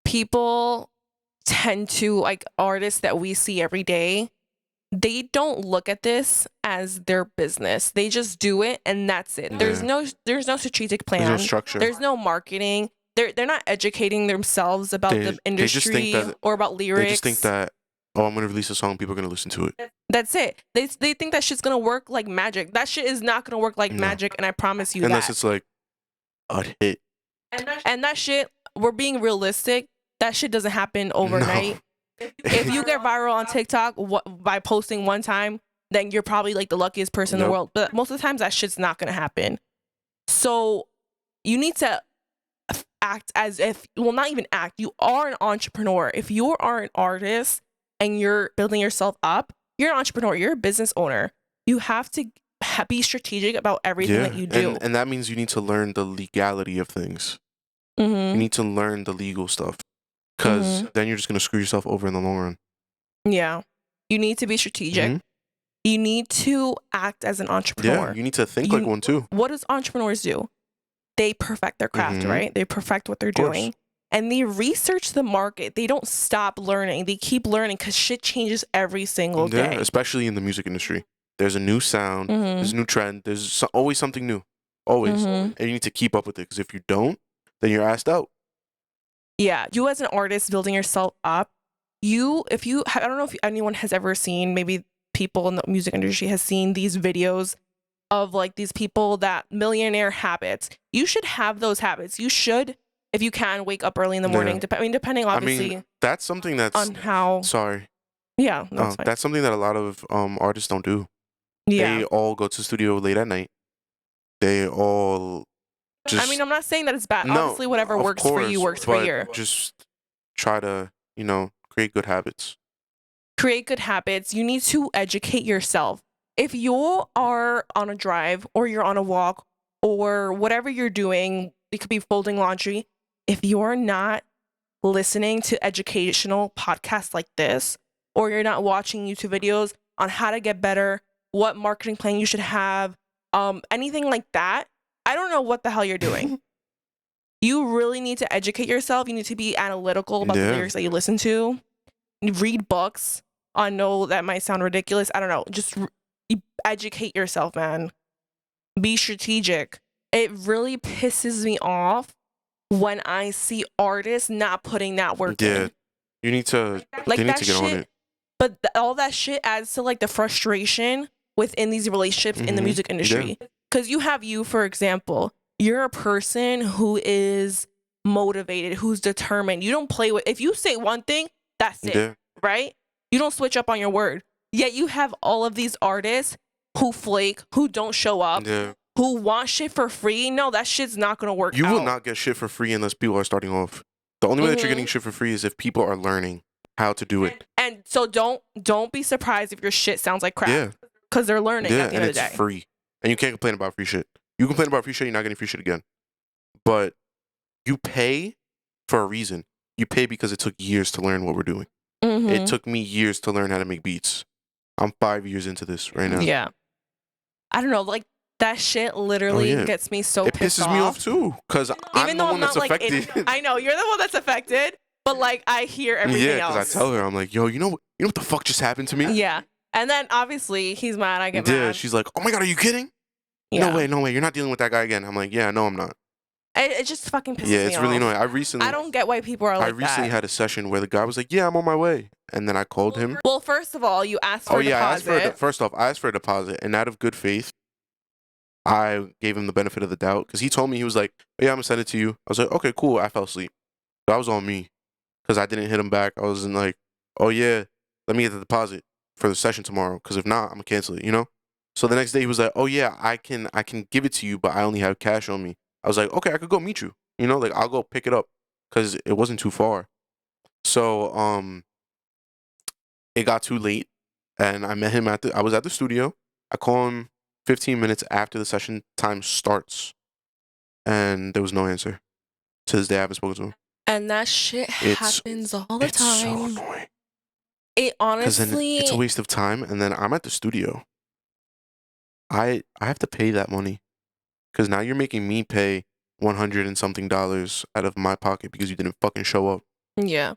People tend to, like artists that we see every day, they don't look at this as their business. They just do it and that's it. There's no strategic plan. There's no structure. There's no marketing. They're not educating themselves about the industry or about lyrics. They just think that, oh, I'm gonna release a song, people are gonna listen to it. That's it. They think that shit's gonna work like magic. That shit is not gonna work like magic, and I promise you Unless it's like a hit. And that shit, we're being realistic. That shit doesn't happen overnight. No. If you get viral on TikTok by posting one time, then you're probably like the luckiest person in the world. But most of the times that shit's not gonna happen. So you need to act as if, well, not even act. You are an entrepreneur. If you are an artist and you're building yourself up, you're an entrepreneur. You're a business owner. You have to be strategic about everything that you do. And that means you need to learn the legality of things. You need to learn the legal stuff. Because then you're just going to screw yourself over in the long run. Yeah. You need to be strategic. You need to act as an Yeah, entrepreneur. you need to think like one too. What does entrepreneurs do? They perfect their craft, right? They perfect what they're doing. And they research the market. They don't stop learning. They keep learning because shit changes every single day. Yeah, especially in the music industry. There's a new sound, there's a new trend, there's always something new. Always. And you need to keep up with it, because if you don't, then you're asked out. Yeah, you as an artist building yourself up, I don't know if anyone has ever seen, maybe people in the music industry has seen these videos of like these people that millionaire habits. You should have those habits. You should, if you can, wake up early in the morning. Depending obviously that's something that's on how. Sorry. Yeah, no, fine. That's something that a lot of artists don't do. Yeah. They all go to the studio late at night. They all just. I mean, I'm not saying that it's bad. No, Obviously, whatever works for you works for you. Just try to, create good habits. Create good habits. You need to educate yourself. If you are on a drive or you're on a walk or whatever you're doing, it could be folding laundry. If you're not listening to educational podcasts like this, or you're not watching YouTube videos on how to get better, what marketing plan you should have, anything like that, I don't know what the hell you're doing. You really need to educate yourself. You need to be analytical about the lyrics that you listen to. Read books. I know that might sound ridiculous. I don't know. Just educate yourself, man. Be strategic. It really pisses me off when I see artists not putting that work in. You need to, they need to get on it. But all that shit adds to like the frustration within these relationships in the music industry. Because you have for example, you're a person who is motivated, who's determined. You don't play with, if you say one thing, that's it, right? You don't switch up on your word. Yet you have all of these artists who flake, who don't show up, who want shit for free. No, that shit's not going to work out. You will not get shit for free unless people are starting off. The only way that you're getting shit for free is if people are learning how to do it. And so don't be surprised if your shit sounds like crap. Because they're learning at the end of the day. And it's free. And you can't complain about free shit. You complain about free shit, you're not getting free shit again. But you pay for a reason. You pay because it took years to learn what we're doing. It took me years to learn how to make beats. I'm 5 years into this right now. Yeah. I don't know, like that shit literally gets me so pissed off. It pisses me off too, because I'm the one that's affected. I know, you're the one that's affected, but like I hear everything else. Yeah, because I tell her, I'm like, yo, you know what the fuck just happened to me? Yeah. And then obviously he's mad, I get mad. Yeah, she's like, oh my God, are you kidding? Yeah. No way, you're not dealing with that guy again. I'm like, yeah, no, I'm not. It just fucking pisses me off. Yeah, it's really annoying. I don't get why people are like that. I recently had a session where the guy was like, yeah, I'm on my way. And then I called him. Well, first of all, you asked for a deposit. First off, I asked for a deposit. And out of good faith, I gave him the benefit of the doubt. Because he told me, he was like, yeah, I'm going to send it to you. I was like, okay, cool. I fell asleep. That was on me. Because I didn't hit him back. I was like, oh yeah, let me get the deposit for the session tomorrow. Because if not, I'm going to cancel it, So the next day he was like, oh yeah, I can give it to you, but I only have cash on me. I was like, okay, I could go meet you. I'll go pick it up because it wasn't too far. So it got too late, and I met him I was at the studio. I call him 15 minutes after the session time starts, and there was no answer. To this day, I haven't spoken to him. And that shit happens all the time. It's so annoying. It honestly, it's a waste of time, and then I'm at the studio. I have to pay that money because now you're making me pay $100 and something out of my pocket because you didn't fucking show up. Yeah.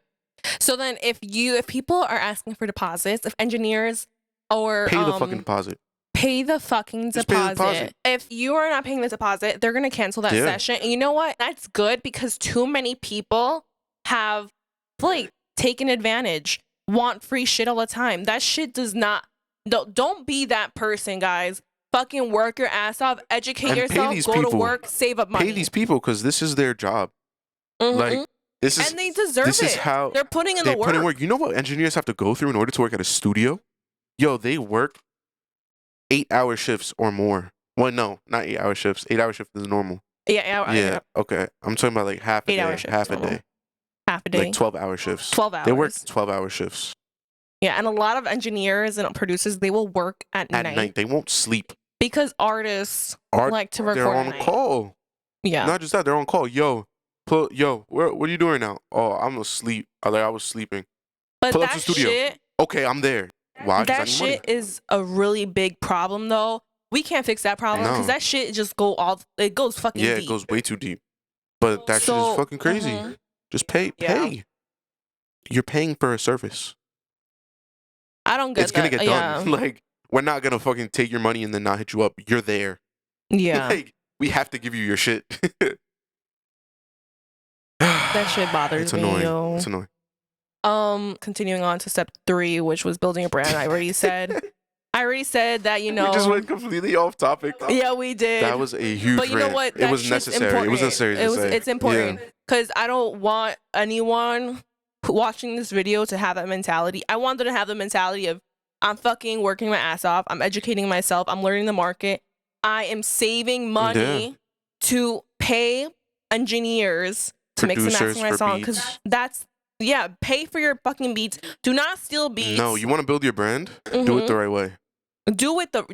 So then if people are asking for deposits, if engineers or pay the fucking deposit. Pay the fucking deposit. If you are not paying the deposit, they're going to cancel that session. And you know what? That's good because too many people have taken advantage, want free shit all the time. That shit does not, don't be that person, guys. Fucking work your ass off, educate yourself, go to work, save up money. Pay these people because this is their job. Like this is, and they deserve it. This is how they're putting in the work. Put in work. You know what engineers have to go through in order to work at a studio? Yo, they work 8-hour shifts or more. Well, no, not 8-hour shifts. 8-hour shift is normal. Yeah. Okay, I'm talking about like half a 8-hour day, shifts, half a day, like 12-hour shifts. 12 hours. They work 12-hour shifts. Yeah, and a lot of engineers and producers, they will work at night. They won't sleep. Because artists like to record they're on call. Yeah. Not just that, they're on call. Yo, what are you doing now? Oh, I'm asleep. I was sleeping. But pull up to the studio. Shit, okay, I'm there. Why? Because I That need money. shit is a really big problem, though. We can't fix that problem because No. that shit just it goes fucking Yeah, it deep. goes way too deep. But that shit is So, fucking crazy. Just yeah, pay. You're paying for a service. I don't It's get gonna that. get done. Like, we're not gonna fucking take your money and then not hit you up. You're there. Yeah, Like, we have to give you your shit. that shit bothers It's me, annoying. yo. It's annoying. Continuing on to step 3, which was building a brand. I already said that, We just went completely off topic. Yeah, we did. That was a huge But you know rant. what? It That was shit's necessary. important. It was necessary to say. It's important because I don't want anyone watching this video to have that mentality. I want them to have the mentality of, I'm fucking working my ass off. I'm educating myself. I'm learning the market. I am saving money to pay engineers to mix and master my song, because pay for your fucking beats. Do not steal beats. No, you want to build your brand? Do it the right way. Do it the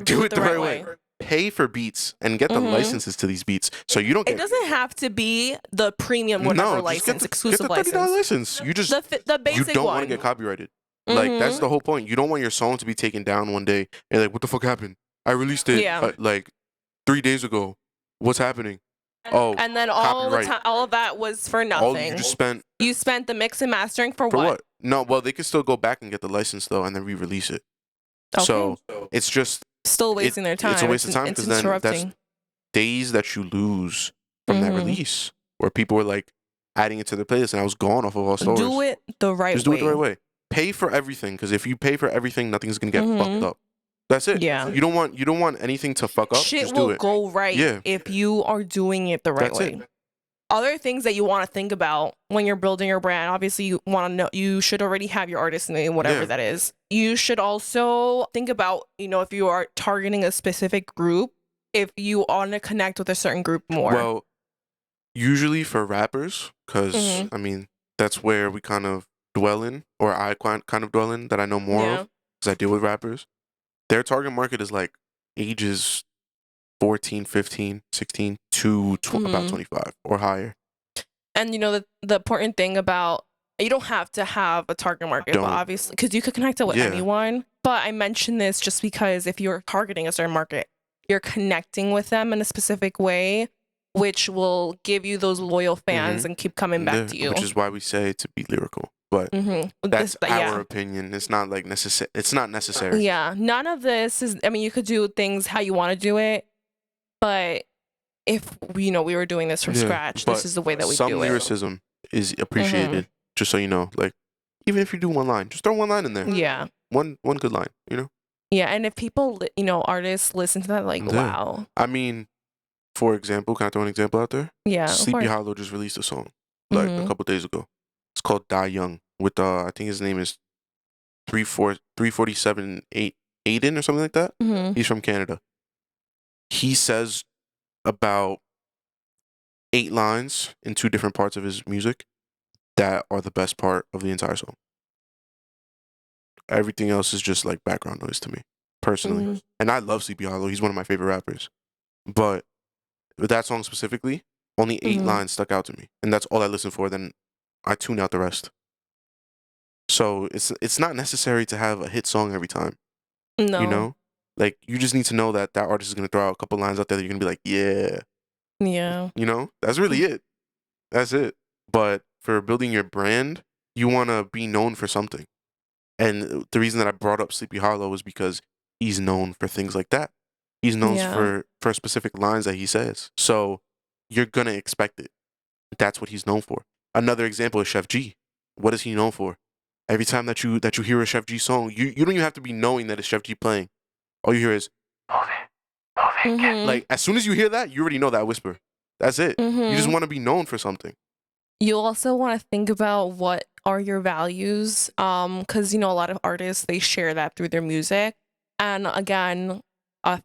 right way. Pay for beats and get the licenses to these beats, so you don't get. It doesn't have to be the premium whatever license, exclusive get the $30 license. You just the basic you don't one. want to get copyrighted. Like, that's the whole point. You don't want your song to be taken down one day and like, what the fuck happened? I released it like 3 days ago. What's happening? Oh, and then all of that was for nothing. All you just spent. You spent the mix and mastering for what? No, well, they could still go back and get the license though, and then re-release it. Okay. So it's just still wasting their time. It's a waste of time because then that's days that you lose from that release, where people were like adding it to their playlist, and I was gone off of all stores. Do it the right way. Just do it the right way. Pay for everything, because if you pay for everything, nothing's gonna get fucked up. That's it. Yeah. You don't want anything to fuck up. Shit just do will it. go right if you are doing it the right way. Other things that you want to think about when you're building your brand, obviously you want to know, you should already have your artist name, whatever that is. You should also think about, if you are targeting a specific group, if you want to connect with a certain group more. Well, usually for rappers, because I mean, that's where we kind of dwell in, or I kind of dwell in, that I know more of, because I deal with rappers. Their target market is like ages 14, 15, 16 to about 25 or higher. And the important thing about, you don't have to have a target market, but obviously, because you could connect it with anyone. But I mention this just because if you're targeting a certain market, you're connecting with them in a specific way, which will give you those loyal fans and keep coming back to you. Which is why we say to be lyrical. But that's our opinion. It's not like necessary. It's not necessary. Yeah, none of this is. I mean, you could do things how you want to do it, but if we were doing this from scratch, this is the way that we do it. Some lyricism is appreciated. Just so you know, like, even if you do one line, just throw one line in there. Yeah, one good line. Yeah, and if people, artists listen to that, like, wow. I mean, for example, can I throw an example out there? Yeah. Sleepy Hollow just released a song like a couple days ago. It's called Die Young with I think his name is 347 Aiden or something like that. He's from Canada. He says about 8 lines in 2 different parts of his music that are the best part of the entire song. Everything else is just like background noise to me, personally. And I love Sleepy Hollow. He's one of my favorite rappers. But with that song specifically, only 8 lines stuck out to me. And that's all I listen for. Then I tune out the rest. So it's not necessary to have a hit song every time. No. Like, you just need to know that artist is going to throw out a couple lines out there that you're going to be like, yeah. Yeah. That's really it. That's it. But for building your brand, you want to be known for something. And the reason that I brought up Sleepy Hollow is because he's known for things like that. He's known for specific lines that he says. So you're going to expect it. That's what he's known for. Another example is Chef G. What is he known for? Every time that you hear a Chef G song, you don't even have to be knowing that it's Chef G playing. All you hear is, move it. Like, as soon as you hear that, you already know that whisper. That's it. You just want to be known for something. You also want to think about what are your values, because a lot of artists, they share that through their music, and again,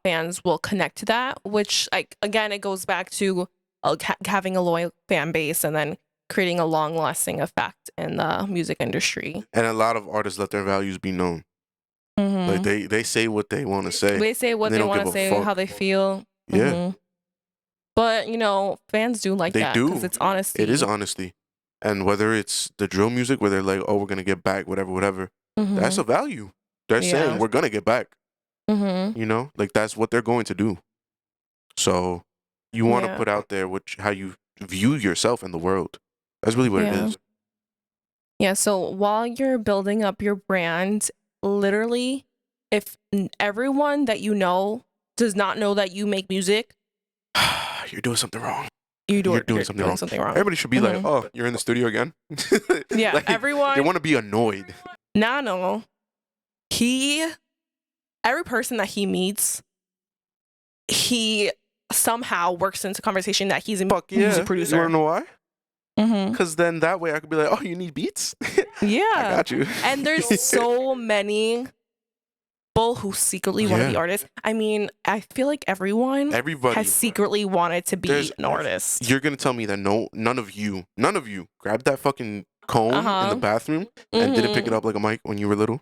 fans will connect to that, which, like, again, it goes back to having a loyal fan base and then creating a long-lasting effect in the music industry. And a lot of artists let their values be known. Like, they say what they want to say. They say what they want to say, how they feel. Yeah. But, fans do like that because it's honesty. It is honesty. And whether it's the drill music where they're like, oh, we're going to get back, whatever, that's a value. They're saying Yeah. we're gonna get back. Mm-hmm. You know, like that's what they're going to do. So you want to Yeah. put out there how you view yourself in the world. That's really what it Yeah. is. Yeah. So while you're building up your brand, literally, if everyone that you know does not know that you make music, You're doing something wrong. you're You're doing doing something wrong. something wrong. Everybody should be like, Mhm. "Oh, you're in the studio again." Yeah, Like they everyone. want to be annoyed. Nano, every person that he meets, he somehow works into conversation that he's a Fuck yeah. music You want producer. to know why? Mm-hmm. Because then that way I could be like, "Oh, you need beats? I Yeah. got you." And there's so many people who secretly want to be Yeah. artists. I mean, I feel like everyone Everybody. has secretly wanted to be There's an artist. You're gonna tell me that none of you grabbed that fucking comb in the Uh-huh. bathroom and didn't pick it up like a mic when you were little?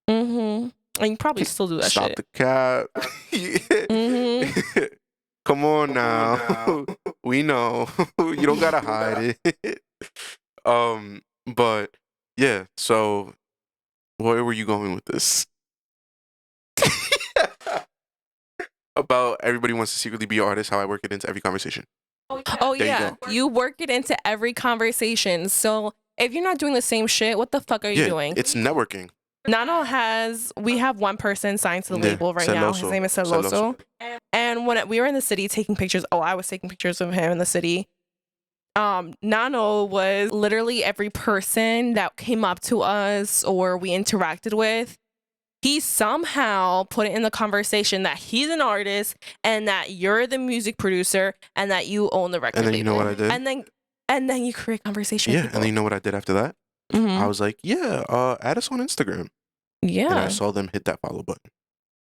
Mm-hmm. And you probably still do that Stop shit. the cap. Mm-hmm. Come on now. We know. You don't gotta hide it. But yeah, so where were you going with this? About everybody wants to secretly be an artist, how I work it into every conversation. Oh There you yeah, go. you work it into every conversation. So if you're not doing the same shit, what the fuck are you Yeah, doing? it's networking. We have one person signed to the Yeah, label right now. His Celoso. name is Celoso. And when we were in the city taking pictures, I was taking pictures of him in the city. Nano was literally every person that came up to us or we interacted with. He somehow put it in the conversation that he's an artist and that you're the music producer and that you own the record And then label. you know what I did? And then you create conversation. Yeah, with and people. then you know what I did after that? Mhm. I was like, yeah, add us on Instagram. And I Yeah. saw them hit that follow button.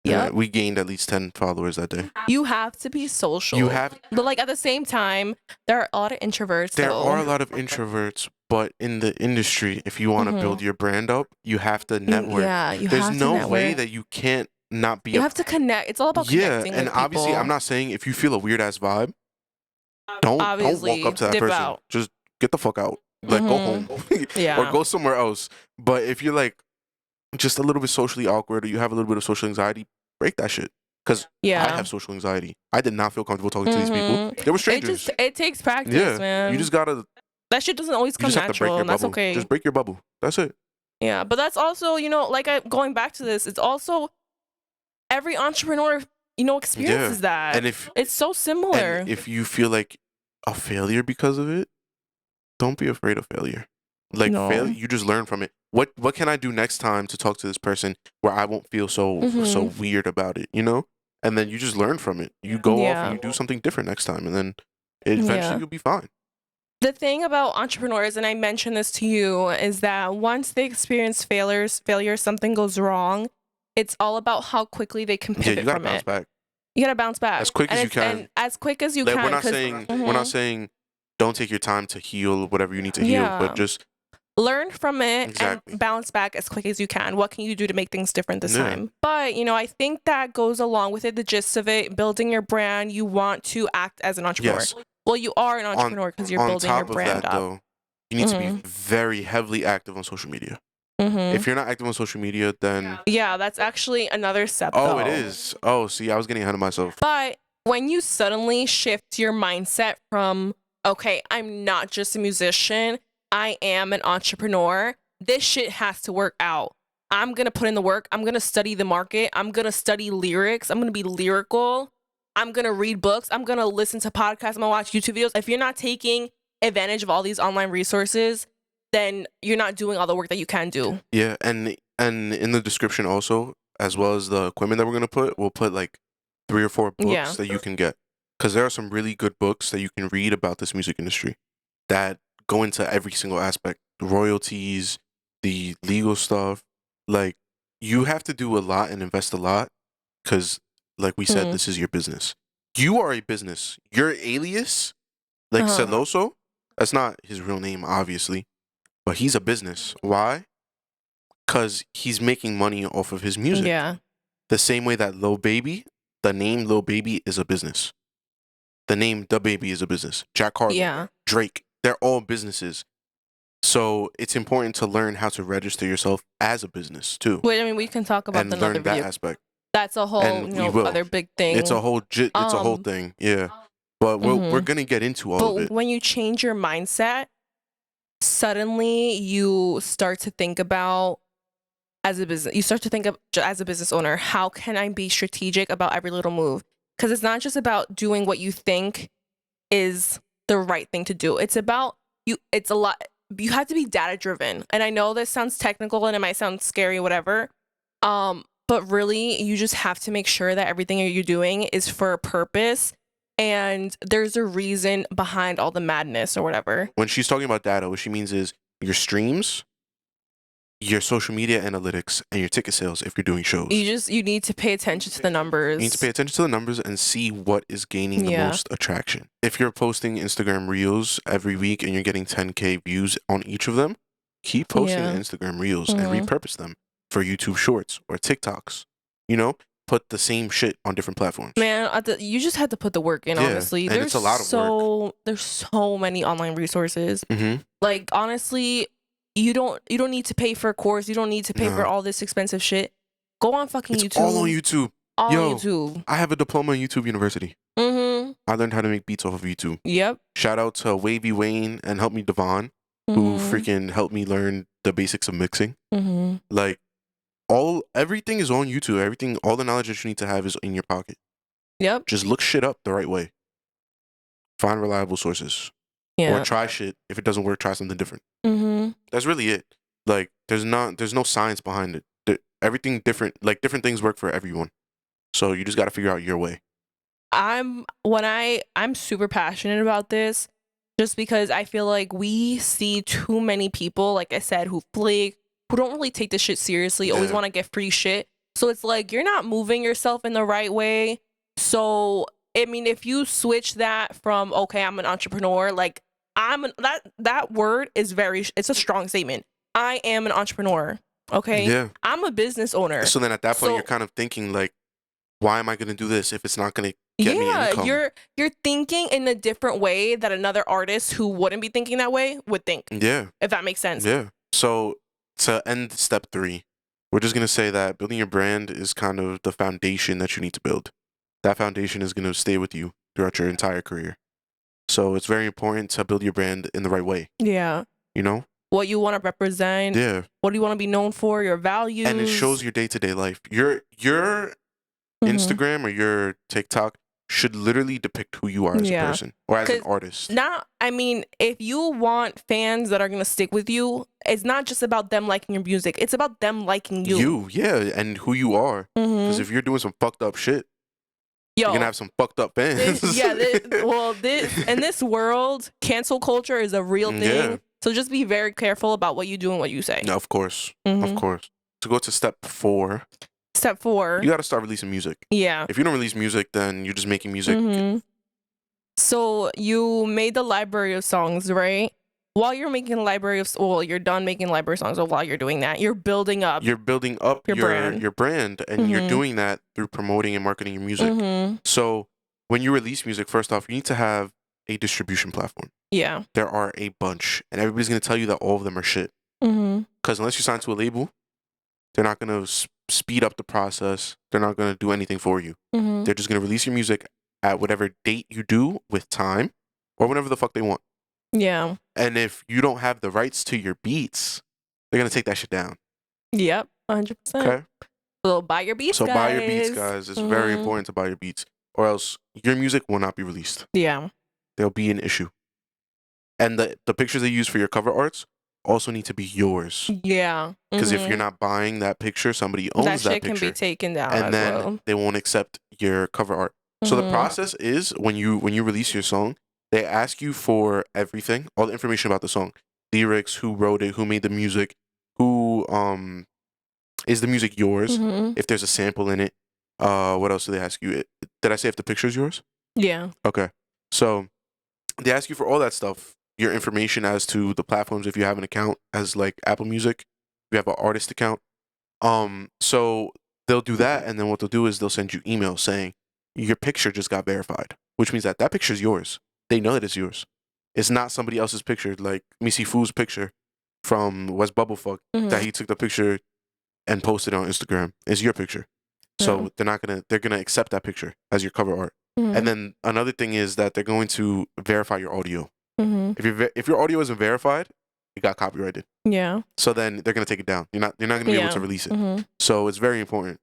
Yeah. We gained at least 10 followers that day. You have to be social. You have, But like at the same time, there are a lot of introverts. there though. are a lot of introverts, but in the industry, if you want to build your brand up, you have to network. Yeah, you There's have to no network. way that you can't not be You have to connect. It's all about connecting and with obviously people. I'm not saying if you feel a weird ass vibe, don't Obviously, walk up to that dip person. out. Just get the fuck out. Like go home. Yeah. Or go somewhere else. But if you're like just a little bit socially awkward or you have a little bit of social anxiety, break that shit. Because Yeah. I have social anxiety. I did not feel comfortable talking to these people. They were strangers. It takes practice, Yeah, man. you just gotta. That shit doesn't always You come just have to break natural, your and that's bubble. okay. Just break your bubble. That's it. Yeah, but that's also, going back to this, it's also every entrepreneur, experiences that. And if it's so similar. and if you feel like a failure because of it, don't be afraid of failure. Like No. failure, you just learn from it. What can I do next time to talk to this person where I won't feel so weird about it, you know? And then you just learn from it. You go off and you do something different next time, and then eventually you'll be fine. The thing about entrepreneurs, and I mentioned this to you, is that once they experience failure, something goes wrong, it's all about how quickly they can pivot You gotta from bounce it. back You gotta bounce back as quick as you can. And as quick as you Like, can. we're not saying don't take your time to heal whatever you need to heal, but just learn from it Exactly. and bounce back as quick as you can. What can you do to make things different this Yeah. time? But, I think that goes along with it, the gist of it, building your brand. You want to act as an entrepreneur. Yes. Well, you are an entrepreneur because you're building your brand on top of that, up. though, you need to be very heavily active on social media. Mhm. If you're not active on social media, then Yeah, that's actually another step. oh, though. it is. Oh, see, I was getting ahead of myself. But when you suddenly shift your mindset from, okay, I'm not just a musician, I am an entrepreneur, this shit has to work out. I'm going to put in the work. I'm going to study the market. I'm going to study lyrics. I'm going to be lyrical. I'm going to read books. I'm going to listen to podcasts. I'm going to watch YouTube videos. If you're not taking advantage of all these online resources, then you're not doing all the work that you can do. Yeah, and in the description also, as well as the equipment that we're gonna put, we'll put like 3 or 4 books that you can get, because there are some really good books that you can read about this music industry that go into every single aspect, the royalties, the legal stuff. Like, you have to do a lot and invest a lot, because like we said, this is your business. You are a business. Your alias, like Celoso, that's not his real name, obviously, but he's a business. Why? Because he's making money off of his music. Yeah. The same way that Lil Baby, the name Lil Baby is a business. The name The Baby is a business. Jack Harlow, Yeah. Drake, they're all businesses. So it's important to learn how to register yourself as a business too, Wait, I mean, we can talk about that and in another learn that video. aspect. That's a whole, And we will. other big It's a thing. whole Um, thing. Yeah. But we're mhm. gonna get into all of But it. when you change your mindset, suddenly you start to think about as a business, you start to think of as a business owner, how can I be strategic about every little move? Because it's not just about doing what you think is the right thing to do. It's about you. It's a lot. You have to be data driven. And I know this sounds technical and it might sound scary, whatever. But really, you just have to make sure that everything you're doing is for a purpose and there's a reason behind all the madness or whatever. When she's talking about data, what she means is your streams, your social media analytics, and your ticket sales if you're doing shows. You need to pay attention to the numbers. You need to pay attention to the numbers and see what is gaining the most attraction. If you're posting Instagram Reels every week and you're getting 10K views on each of them, keep posting the Instagram Reels and repurpose them for YouTube Shorts or TikToks. You know, put the same shit on different platforms. Man, you just had to put the work in, honestly. And it's a lot of work. There's so many online resources. Mm-hmm. Like, honestly, you don't need to pay for a course. You don't need to pay for all this expensive shit. Go on fucking it's YouTube. All on YouTube. On YouTube. I have a diploma in YouTube University. Mm-hmm. I learned how to make beats off of YouTube. Yep. Shout out to Wavy Wayne and Help Me Devon, who freaking helped me learn the basics of mixing. Mm-hmm. Like, everything is on YouTube. All the knowledge that you need to have is in your pocket. Yep. Just look shit up the right way. Find reliable sources. Yeah. Or try shit. If it doesn't work, try something different. Mm-hmm. That's really it. Like, there's no science behind it. Everything different. Like, different things work for everyone. So you just got to figure out your way. I'm super passionate about this, just because I feel like we see too many people, like I said, who flake, who don't really take this shit seriously, always want to get free shit. So it's like, you're not moving yourself in the right way. So, I mean, if you switch that from, okay, I'm an entrepreneur, like that word is it's a strong statement. I am an entrepreneur. Okay. Yeah. I'm a business owner. So then at that point, you're kind of thinking like, why am I going to do this if it's not going to get me income? You're thinking in a different way that another artist who wouldn't be thinking that way would think. Yeah. If that makes sense. Yeah. So to end step 3, we're just going to say that building your brand is kind of the foundation that you need to build. That foundation is going to stay with you throughout your entire career. So it's very important to build your brand in the right way. Yeah. You know? What you want to represent. Yeah. What do you want to be known for? Your values. And it shows your day-to-day life. Your Instagram or your TikTok should literally depict who you are as a person or as an artist. I mean, if you want fans that are going to stick with you, it's not just about them liking your music. It's about them liking you. And who you are. Because if you're doing some fucked up shit, you're going to have some fucked up fans. In this world, cancel culture is a real thing. Yeah. So just be very careful about what you do and what you say. No, of course. Of course. To go to step 4. Step 4. You got to start releasing music. Yeah. If you don't release music, then you're just making music. So you made the library of songs, right? While you're making a library of, you're done making library songs. So while you're doing that, you're building up. You're building up your brand, and you're doing that through promoting and marketing your music. So when you release music, first off, you need to have a distribution platform. Yeah. There are a bunch, and everybody's gonna tell you that all of them are shit. Because unless you sign to a label, they're not gonna speed up the process. They're not gonna do anything for you. They're just gonna release your music at whatever date you do with time, or whenever the fuck they want. Yeah. And if you don't have the rights to your beats, they're gonna take that shit down. Yep, 100%. Okay. So buy your beats, guys. Buy your beats, guys. It's very important to buy your beats, or else your music will not be released. Yeah. There'll be an issue. And the pictures they use for your cover arts also need to be yours. Yeah. Because if you're not buying that picture, somebody owns that shit picture. Can be taken down and then they won't accept your cover art. So the process is when you release your song, they ask you for everything, all the information about the song, lyrics, who wrote it, who made the music, who is the music yours, if there's a sample in it. What else do they ask you? Did I say if the picture is yours? Yeah. Okay. So they ask you for all that stuff, your information as to the platforms, if you have an account as like Apple Music, if you have an artist account. So they'll do that, and then what they'll do is they'll send you emails saying your picture just got verified, which means that picture is yours. They know that it's yours. It's not somebody else's picture, like Missy Fu's picture. from West Bubblefuck that he took the picture and posted on Instagram. It's your picture. So they're gonna accept that picture as your cover art. And then another thing is that they're going to verify your audio. If your audio isn't verified, it got copyrighted. Yeah. So then they're gonna take it down. You're not gonna be able to release it. So it's very important.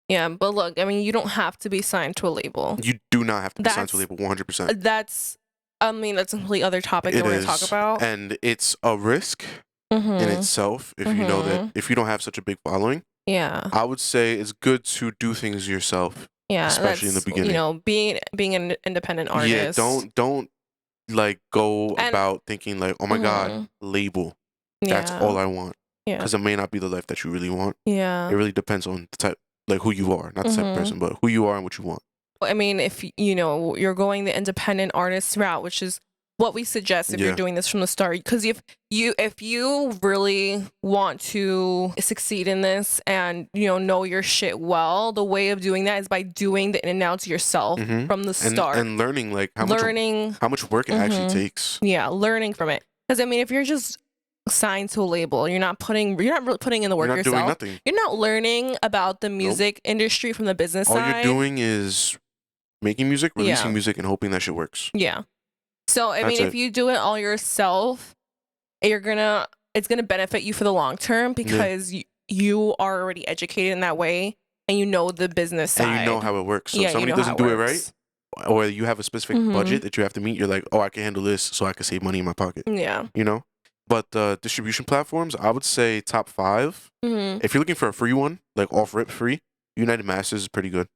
Yeah, but look, I mean, you don't have to be signed to a label. You do not have to be signed to a label 100%. That's a completely other topic that we're going to talk about. And it's a risk in itself if you know that if you don't have such a big following. Yeah. I would say it's good to do things yourself. Yeah, especially in the beginning. You know, being an independent artist. Yeah, don't like go about thinking like, oh my God, label. That's all I want. Yeah. Because it may not be the life that you really want. Yeah. It really depends on the type, like who you are, not the type of person, but who you are and what you want. I mean, if you know you're going the independent artist route, which is what we suggest if you're doing this from the start, because if you really want to succeed in this and know your shit well, the way of doing that is by doing the in and outs yourself from the start and learning like how much work it actually takes. Yeah, learning from it. Because I mean, if you're just signed to a label, you're not really putting in the work yourself. Doing nothing. You're not learning about the music industry from the business side. All you're doing is making music, releasing music, and hoping that shit works. Yeah. So I mean, if you do it all yourself, it's gonna benefit you for the long term because you are already educated in that way and you know the business side. And you know how it works. So if somebody doesn't do it right, or you have a specific budget that you have to meet, you're like, oh, I can handle this so I can save money in my pocket. Yeah. You know? But distribution platforms, I would say top 5. If you're looking for a free one, like off rip free, United Masters is pretty good.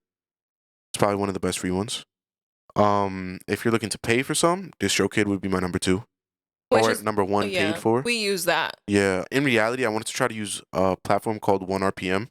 It's probably one of the best free ones. If you're looking to pay for some, DistroKid would be my number 2. Or number 1 paid for. We use that. Yeah. In reality, I wanted to try to use a platform called 1RPM.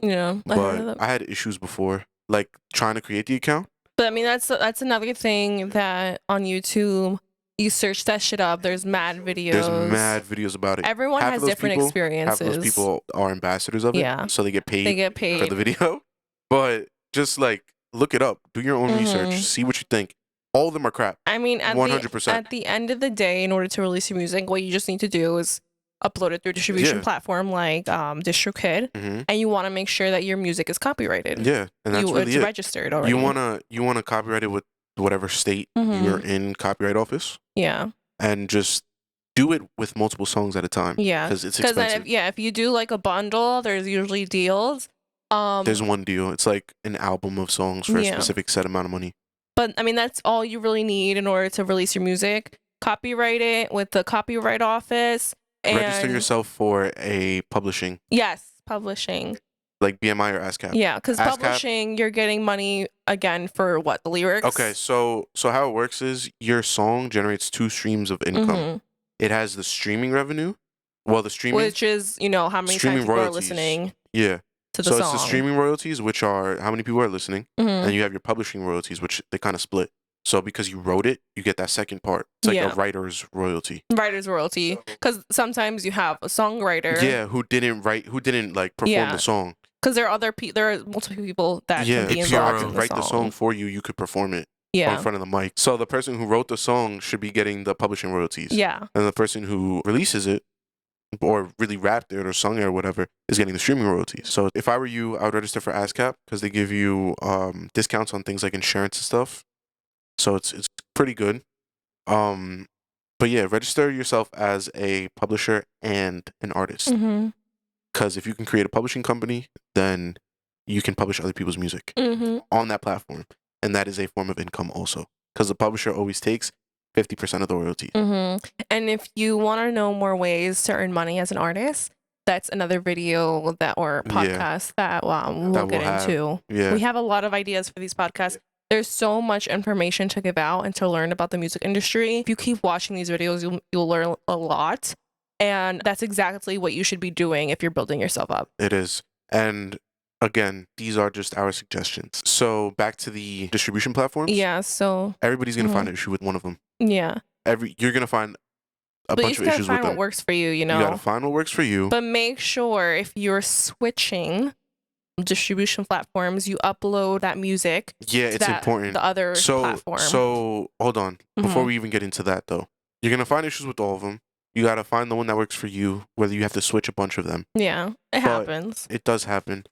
Yeah. But I had issues before, like trying to create the account. But I mean, that's another thing that on YouTube, you search that shit up. There's mad videos. There's mad videos about it. Everyone has different experiences. Half of those people are ambassadors of it. Yeah. So they get paid for the video. But just like look it up. Do your own research. See what you think. All of them are crap. I mean, 100%. At the end of the day, in order to release your music, what you just need to do is upload it through a distribution platform like DistroKid, and you want to make sure that your music is copyrighted. Yeah, and that's really it's registered already. You wanna copyright it with whatever state you're in copyright office. Yeah, and just do it with multiple songs at a time. Yeah, because it's expensive. If you do like a bundle, there's usually deals. There's one deal. It's like an album of songs for a specific set amount of money. But I mean, that's all you really need in order to release your music. Copyright it with the copyright office. And register yourself for a publishing. Yes, publishing. Like BMI or ASCAP. Yeah, because publishing, you're getting money again for what, the lyrics? Okay, so how it works is your song generates 2 streams of income. It has the streaming revenue. Well, the streaming, which is how many times people are listening. Yeah. To the song. It's the streaming royalties, which are how many people are listening, and you have your publishing royalties, which they kind of split. So because you wrote it, you get that second part. It's like a writer's royalty. Writer's royalty, because sometimes you have a songwriter. Yeah, who didn't like perform the song. Because there are multiple people that can be involved in the song. Write the song for you, you could perform it. In front of the mic. So the person who wrote the song should be getting the publishing royalties. Yeah. And the person who releases it, or really rapped it or sung it or whatever, is getting the streaming royalties. So if I were you, I would register for ASCAP because they give you discounts on things like insurance and stuff. So it's pretty good. But yeah, register yourself as a publisher and an artist. Because if you can create a publishing company, then you can publish other people's music on that platform. And that is a form of income also. Because the publisher always takes 50% of the royalties. And if you want to know more ways to earn money as an artist, that's another video or podcast that we'll get into. Yeah. We have a lot of ideas for these podcasts. There's so much information to give out and to learn about the music industry. If you keep watching these videos, you'll learn a lot. And that's exactly what you should be doing if you're building yourself up. It is. And again, these are just our suggestions. So back to the distribution platforms. Yeah, so everybody's going to find an issue with one of them. Yeah. You're going to find a bunch of issues with them. You gotta find what works for you, You gotta find what works for you. But make sure if you're switching distribution platforms, you upload that music. Yeah, it's important. The other platform. So hold on. Before we even get into that though, you're going to find issues with all of them. You gotta find the one that works for you, whether you have to switch a bunch of them. Yeah, it But happens. it does happen.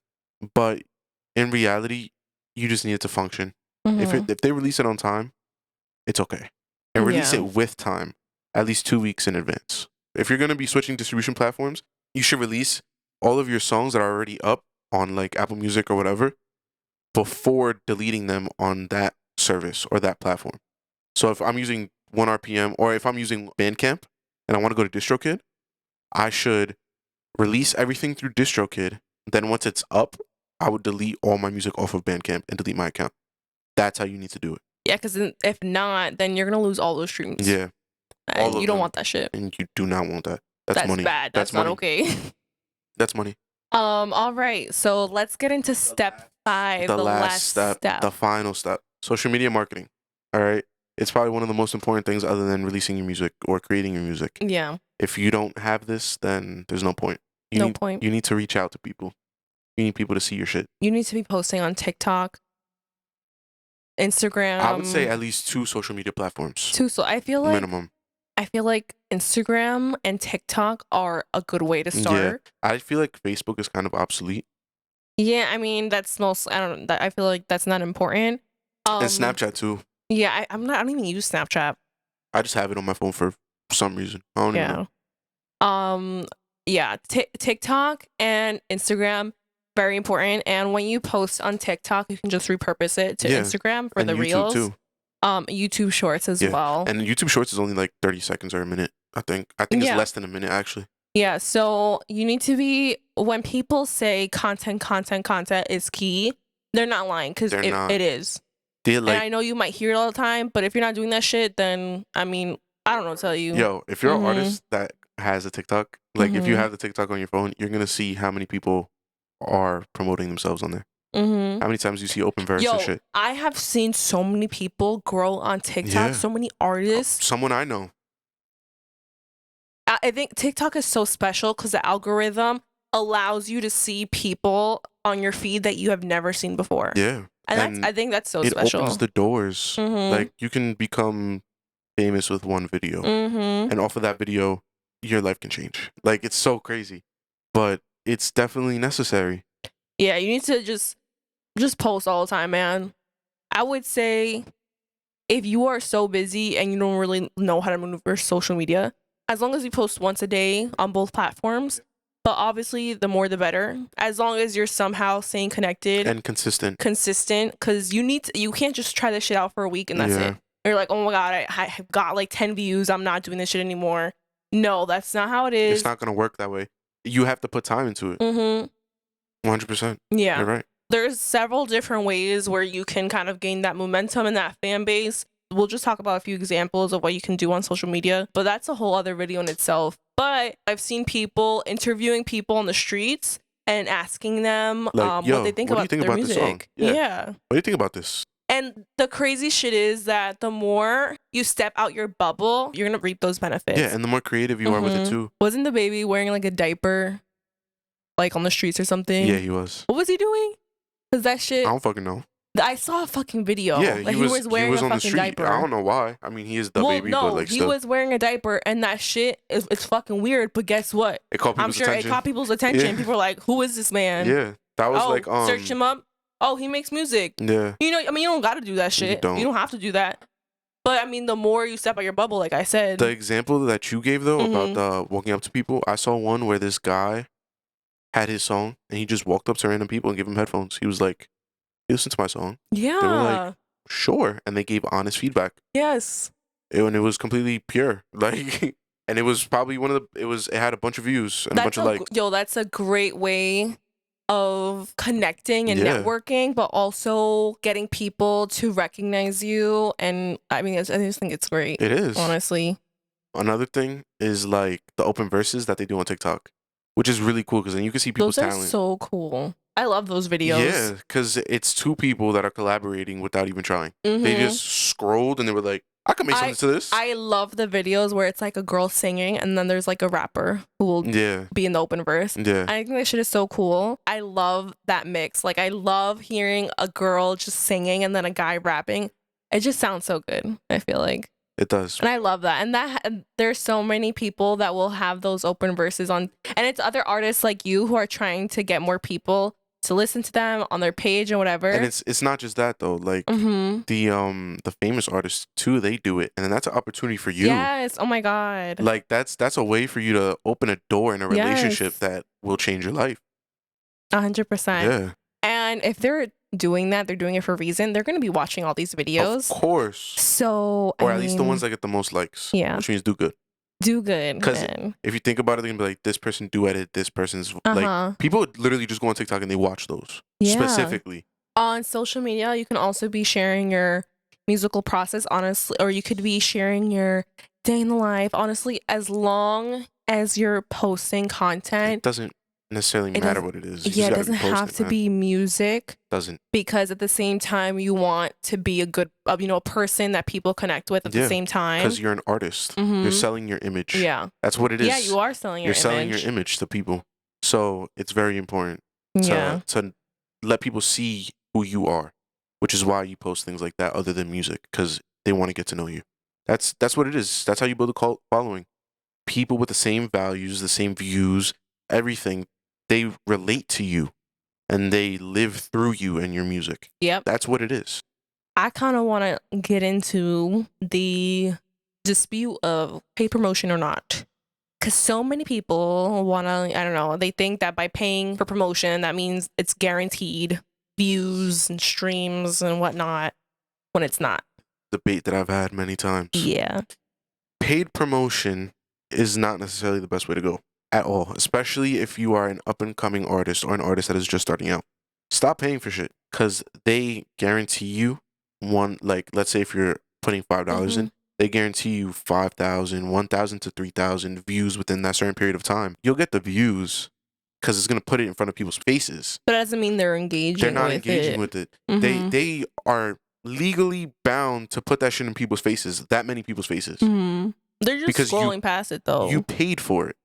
But in reality, you just need it to function. Hmm. If they release it on time, it's okay. And release Yeah. it with time, at least 2 weeks in advance. If you're gonna be switching distribution platforms, you should release all of your songs that are already up on like Apple Music or whatever before deleting them on that service or that platform. So if I'm using 1 RPM or if I'm using Bandcamp and I want to go to DistroKid, I should release everything through DistroKid. Then once it's up, I would delete all my music off of Bandcamp and delete my account. That's how you need to do it. Yeah, because if not, then you're gonna lose all those streams. Yeah, all And of you don't them. want that shit. And you do not want that. That's That's money. bad. That's That's not money. okay. That's money. All right. So let's get into step 5, The the last last step, the final step. Social media marketing. All right. It's probably one of the most important things other than releasing your music or creating your music. Yeah. If you don't have this, then there's no point. No point. You need to reach out to people. You need people to see your shit. You need to be posting on TikTok, Instagram. I would say at least 2 social media platforms. 2. So I feel like minimum. Instagram and TikTok are a good way to start. Yeah. I feel like Facebook is kind of obsolete. Yeah, I mean that's most. I don't. I feel like that's not important. And Snapchat too. Yeah, I'm not. I don't even use Snapchat. I just have it on my phone for some reason. I don't even know. Yeah. TikTok and Instagram, very important. And when you post on TikTok, you can just repurpose it to Instagram for and the YouTube reels. Too. YouTube Shorts as well. And YouTube Shorts is only like 30 seconds or a minute. I think it's less than a minute actually. Yeah, so you need to be, when people say content is key, they're not lying, because it is. And I know you might hear it all the time, but if you're not doing that shit, then I mean, I don't know what to tell you. Yo, if you're an artist that has a TikTok, like if you have the TikTok on your phone, you're gonna see how many people are promoting themselves on there. How many times you see open verse and shit? I have seen so many people grow on TikTok, so many artists. Someone I know. I think TikTok is so special because the algorithm allows you to see people on your feed that you have never seen before. Yeah. And I think that's so special. It opens the doors. Like you can become famous with one video. And off of that video, your life can change. Like it's so crazy. But it's definitely necessary. Yeah, you need to just post all the time, man. I would say if you are so busy and you don't really know how to maneuver social media, as long as you post once a day on both platforms, but obviously the more the better, as long as you're somehow staying connected and consistent, because you can't just try this shit out for a week and that's it. You're like, oh my god, I got like 10 views, I'm not doing this shit anymore. No, that's not how it is. It's not gonna work that way. You have to put time into it. 100%. Yeah, you're right. There's several different ways where you can kind of gain that momentum and that fan base. We'll just talk about a few examples of what you can do on social media, but that's a whole other video in itself. But I've seen people interviewing people on the streets and asking them like, what they think about their music. Yeah. What do you think about this? And the crazy shit is that the more you step out your bubble, you're going to reap those benefits. Yeah, and the more creative you are with it too. Wasn't the baby wearing like a diaper like on the streets or something? Yeah, he was. What was he doing? Because that shit... I don't fucking know. I saw a fucking video. Yeah, like he was wearing a fucking diaper. I don't know why. I mean, he is the baby, but like he was wearing a diaper, and that shit it's fucking weird. But guess what? It caught people's attention. It caught people's attention. Yeah. People were like, "Who is this man?" Yeah, that was like search him up. Oh, he makes music. Yeah. You know, I mean, you don't got to do that shit. You don't have to do that. But I mean, the more you step out your bubble, like I said. The example that you gave though about walking up to people, I saw one where this guy had his song and he just walked up to random people and gave them headphones. He was like, listen to my song. Yeah. They were like, sure. And they gave honest feedback. Yes. And it was completely pure. Like, and it was probably it had a bunch of views and a bunch of likes. Yo, that's a great way of connecting and networking, but also getting people to recognize you. And I mean, I just think it's great. It is. Honestly. Another thing is like the open verses that they do on TikTok, which is really cool because then you can see people's talent. Those are so cool. I love those videos. Yeah, because it's 2 people that are collaborating without even trying. They just scrolled and they were like, I can make something to this. I love the videos where it's like a girl singing and then there's like a rapper who will be in the open verse. Yeah. I think that shit is so cool. I love that mix. Like I love hearing a girl just singing and then a guy rapping. It just sounds so good, I feel like. It does. And I love that. And there's so many people that will have those open verses on, and it's other artists like you who are trying to get more people to listen to them on their page and whatever. And it's not just that though. Like the famous artists too, they do it, and then that's an opportunity for you. Yes. Oh my God. Like that's a way for you to open a door in a relationship that will change your life. 100%. Yeah. And if they're doing that, they're doing it for a reason. They're going to be watching all these videos. Of course. So, or at least the ones that get the most likes. Yeah. Which means do good. Do good. Because if you think about it, they're going to be like, this person duetted, this person's like, people would literally just go on TikTok and they watch those specifically. On social media, you can also be sharing your musical process, honestly, or you could be sharing your day in the life, honestly, as long as you're posting content. It doesn't necessarily matter what it is. It doesn't have to be music. Doesn't. Because at the same time, you want to be a good, a person that people connect with at the same time. Because you're an artist. You're selling your image. Yeah. That's what it is. Yeah, you are selling your image. You're selling your image to people. So it's very important to let people see who you are, which is why you post things like that other than music, because they want to get to know you. That's what it is. That's how you build a cult following. People with the same values, the same views, everything, they relate to you and they live through you and your music. Yep. That's what it is. I kind of want to get into the dispute of paid promotion or not. Because so many people want to, I don't know, they think that by paying for promotion, that means it's guaranteed views and streams and whatnot, when it's not. Debate that I've had many times. Yeah. Paid promotion is not necessarily the best way to go. At all, especially if you are an up-and-coming artist or an artist that is just starting out. Stop paying for shit, because they guarantee you let's say if you're putting $5 in, they guarantee you 5,000, 1,000 to 3,000 views within that certain period of time. You'll get the views because it's going to put it in front of people's faces. But that doesn't mean they're engaging with it. They're not engaging with it. They are legally bound to put that shit in people's faces, that many people's faces. They're just scrolling past it, though. You paid for it.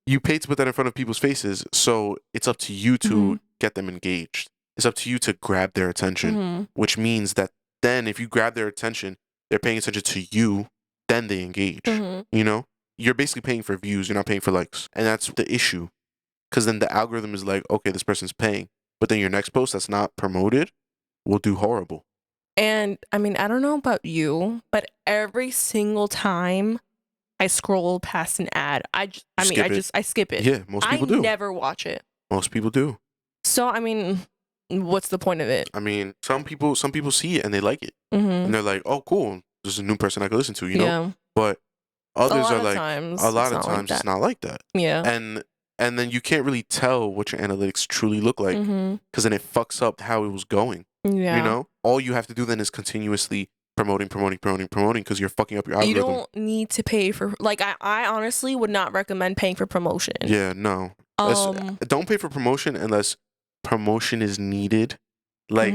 You paid to put that in front of people's faces, so it's up to you to get them engaged. It's up to you to grab their attention, which means that then if you grab their attention, they're paying attention to you, then they engage. You know? You're basically paying for views. You're not paying for likes. And that's the issue. Because then the algorithm is like, okay, this person's paying. But then your next post that's not promoted will do horrible. And I mean, I don't know about you, but every single time I scroll past an ad, I skip it. Yeah, most people do. I never watch it. Most people do. So I mean, what's the point of it? I mean, some people see it and they like it, and they're like, "Oh, cool, this is a new person I can listen to," you know. Yeah. But others are like, a lot of times it's not like that. Yeah. And then you can't really tell what your analytics truly look like, because then it fucks up how it was going. Yeah. You know, all you have to do then is continuously promoting, because you're fucking up your algorithm. You don't need to pay for, like, I honestly would not recommend paying for promotion. Yeah, no. Don't pay for promotion unless promotion is needed. Like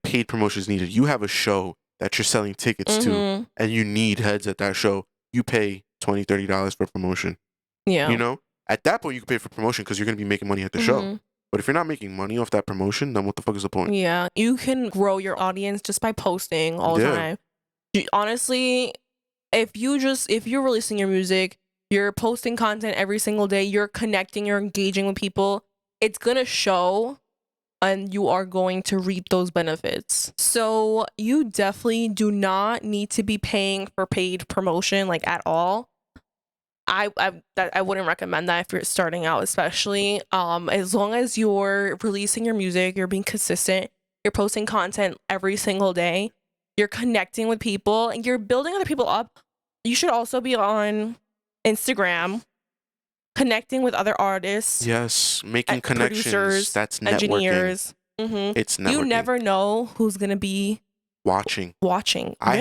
paid promotion is needed. You have a show that you're selling tickets to and you need heads at that show. You pay $20, $30 for promotion. Yeah. You know? At that point, you can pay for promotion because you're going to be making money at the show. But if you're not making money off that promotion, then what the fuck is the point? Yeah, you can grow your audience just by posting all the time. Honestly, if you're releasing your music, you're posting content every single day, you're connecting, you're engaging with people, it's going to show and you are going to reap those benefits. So you definitely do not need to be paying for paid promotion, like, at all. I wouldn't recommend that if you're starting out, especially as long as you're releasing your music, you're being consistent, you're posting content every single day, you're connecting with people, and you're building other people up. You should also be on Instagram, connecting with other artists. Yes, making connections. Producers, that's networking. Engineers. It's networking. You never know who's gonna be watching. I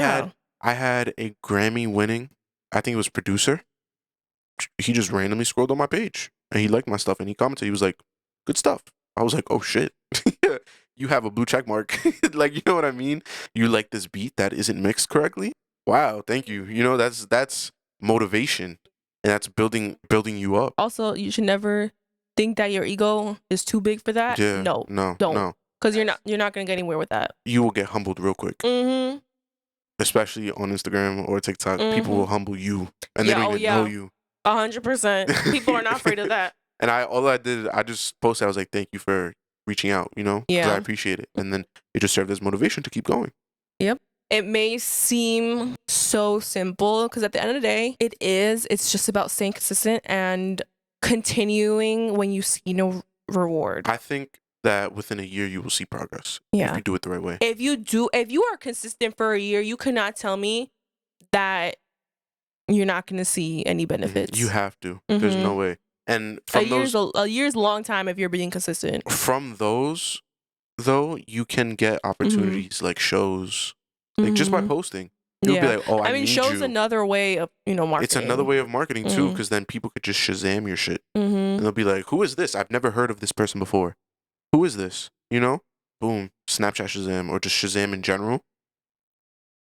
had a Grammy winning, I think it was producer. He just randomly scrolled on my page and he liked my stuff and he commented. He was like, "Good stuff." I was like, "Oh shit, you have a blue check mark." Like, you know what I mean? You like this beat that isn't mixed correctly? Wow, thank you. You know, that's motivation, and that's building you up. Also, you should never think that your ego is too big for that. Yeah, no, don't. Because you're not gonna get anywhere with that. You will get humbled real quick. especially on Instagram or TikTok, people will humble you and they Yeah, don't oh even know yeah, you. 100%. People are not afraid of that. And all I did, I just posted, I was like, thank you for reaching out, because I Yeah. appreciate it. And then it just served as motivation to keep going. Yep. It may seem so simple because at the end of the day, it's just about staying consistent and continuing when you see no reward. I think that within a year you will see progress if Yeah. you do it the right way. If you are consistent for a year, you cannot tell me that you're not going to see any benefits. You have to. There's no way. And from a year's a long time if you're being consistent. From those, though, you can get opportunities like shows, like just by posting. You'll be like, oh, I mean, shows another way of marketing. It's another way of marketing too, because then people could just Shazam your shit, and they'll be like, who is this? I've never heard of this person before. Who is this? Boom, Snapchat Shazam, or just Shazam in general.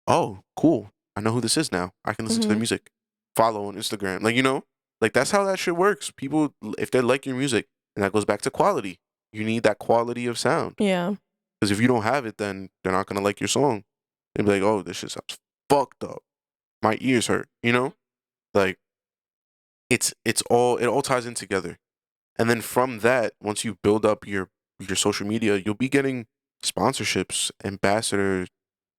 Oh, cool. I know who this is now. I can listen to their music. Follow on Instagram. Like that's how that shit works. People, if they like your music, and that goes back to quality. You need that quality of sound. Yeah. Because if you don't have it, then they're not gonna like your song. They'll be like, oh, this shit sounds fucked up. My ears hurt. Like it all ties in together. And then from that, once you build up your social media, you'll be getting sponsorships, ambassador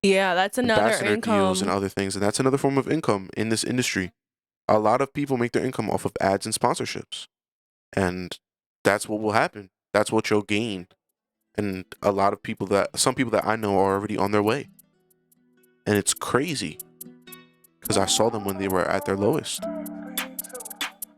that's another income. deals and other things. And that's another form of income in this industry. A lot of people make their income off of ads and sponsorships. And that's what will happen. That's what you'll gain. And some people that I know are already on their way. And it's crazy. Because I saw them when they were at their lowest.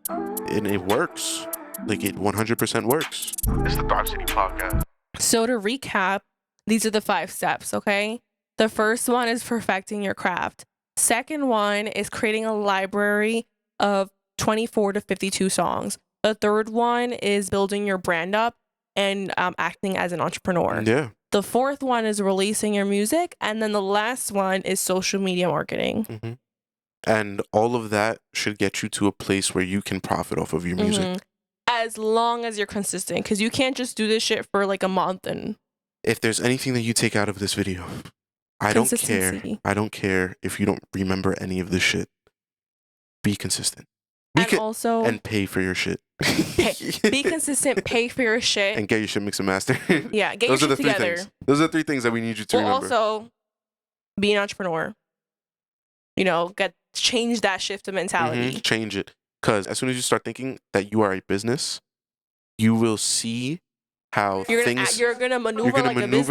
And it works. Like it 100% works. It's the Thrive City Podcast. So to recap, these are the 5 steps, okay? The first one is perfecting your craft. Second one is creating a library of 24 to 52 songs. The third one is building your brand up and acting as an entrepreneur. Yeah. The fourth one is releasing your music. And then the last one is social media marketing. And all of that should get you to a place where you can profit off of your music. As long as you're consistent, because you can't just do this shit for like a month. And if there's anything that you take out of this video, I don't care. I don't care if you don't remember any of this shit. Be consistent. And pay for your shit. Be consistent, pay for your shit. And get your shit mixed and mastered. Yeah, get your shit together. Those are the 3 things that we need you to remember. Also, be an entrepreneur. Change that shift of mentality. Change it. Because as soon as you start thinking that you are a business, you will see how you're gonna maneuver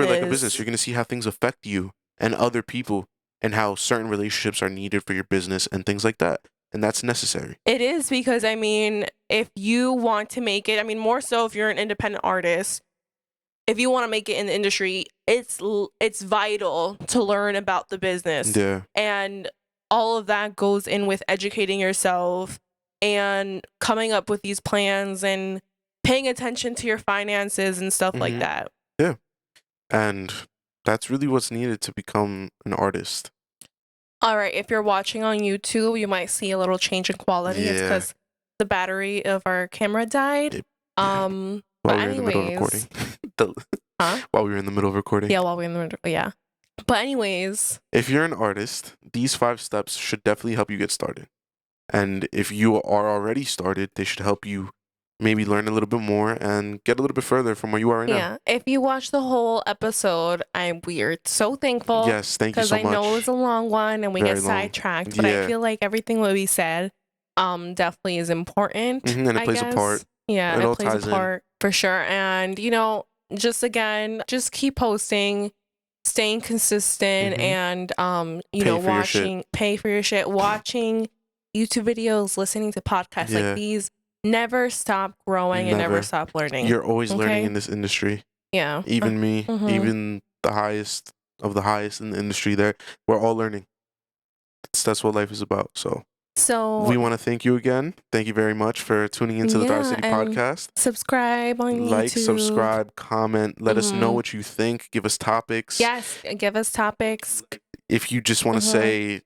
like a business. You're gonna see how things affect you and other people, and how certain relationships are needed for your business and things like that. And that's necessary. It is, because if you want to make it, more so if you're an independent artist, if you want to make it in the industry, it's vital to learn about the business. Yeah. And all of that goes in with educating yourself and coming up with these plans and paying attention to your finances and stuff like that. Yeah. And that's really what's needed to become an artist. All right. If you're watching on YouTube, you might see a little change in quality. Yeah. It's because the battery of our camera died. While we were in the middle of recording. While we were in the middle of recording. Yeah, while we were in the middle. Yeah. But anyways. If you're an artist, these 5 steps should definitely help you get started. And if you are already started, they should help you maybe learn a little bit more and get a little bit further from where you are right now. Yeah. If you watch the whole episode, we're so thankful. Yes, thank you so much. Because I know it was a long one and we get sidetracked, but I feel like everything what we said definitely is important. And it plays a part. Yeah, it plays a part for sure. And, just keep posting, staying consistent, and, pay for your shit, watching YouTube videos, listening to podcasts like these. Never stop growing and never stop learning. You're always learning in this industry. Yeah. Even me, even the highest of the highest in the industry there, we're all learning. That's what life is about. So we want to thank you again. Thank you very much for tuning into the Thrive City Podcast. Subscribe on YouTube. Like, subscribe, comment. Let us know what you think. Give us topics. Yes, give us topics. If you just want to say,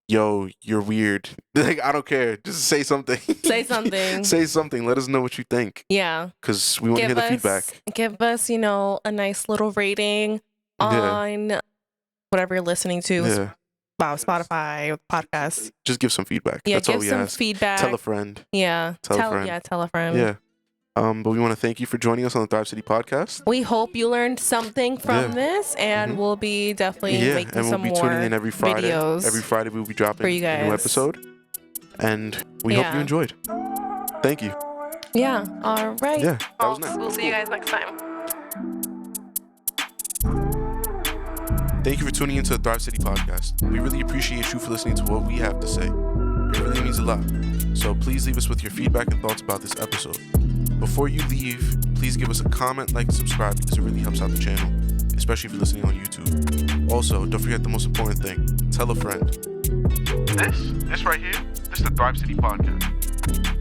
yo, you're weird. I don't care. Just say something. Say something. Say something. Let us know what you think. Yeah. Because we want to hear the feedback. Give us, a nice little rating on whatever you're listening to. Yeah. Spotify podcast. Just give some feedback. Yeah, That's all give we some ask. feedback. Tell a friend. Yeah. Tell a friend. Yeah, tell a friend. Yeah. But we want to thank you for joining us on the Thrive City podcast. We hope you learned something from this, and we'll be definitely making and we'll some be more tuning in every Friday. videos. Every Friday we'll be dropping for you a new guys. episode. And we hope you enjoyed. Thank you. Yeah. All right. Yeah, that was nice. We'll see you guys next time. Thank you for tuning into the Thrive City podcast. We really appreciate you for listening to what we have to say. It really means a lot. So please leave us with your feedback and thoughts about this episode. Before you leave, please give us a comment, like, and subscribe because it really helps out the channel, especially if you're listening on YouTube. Also, don't forget the most important thing. Tell a friend. This right here, this is the Thrive City podcast.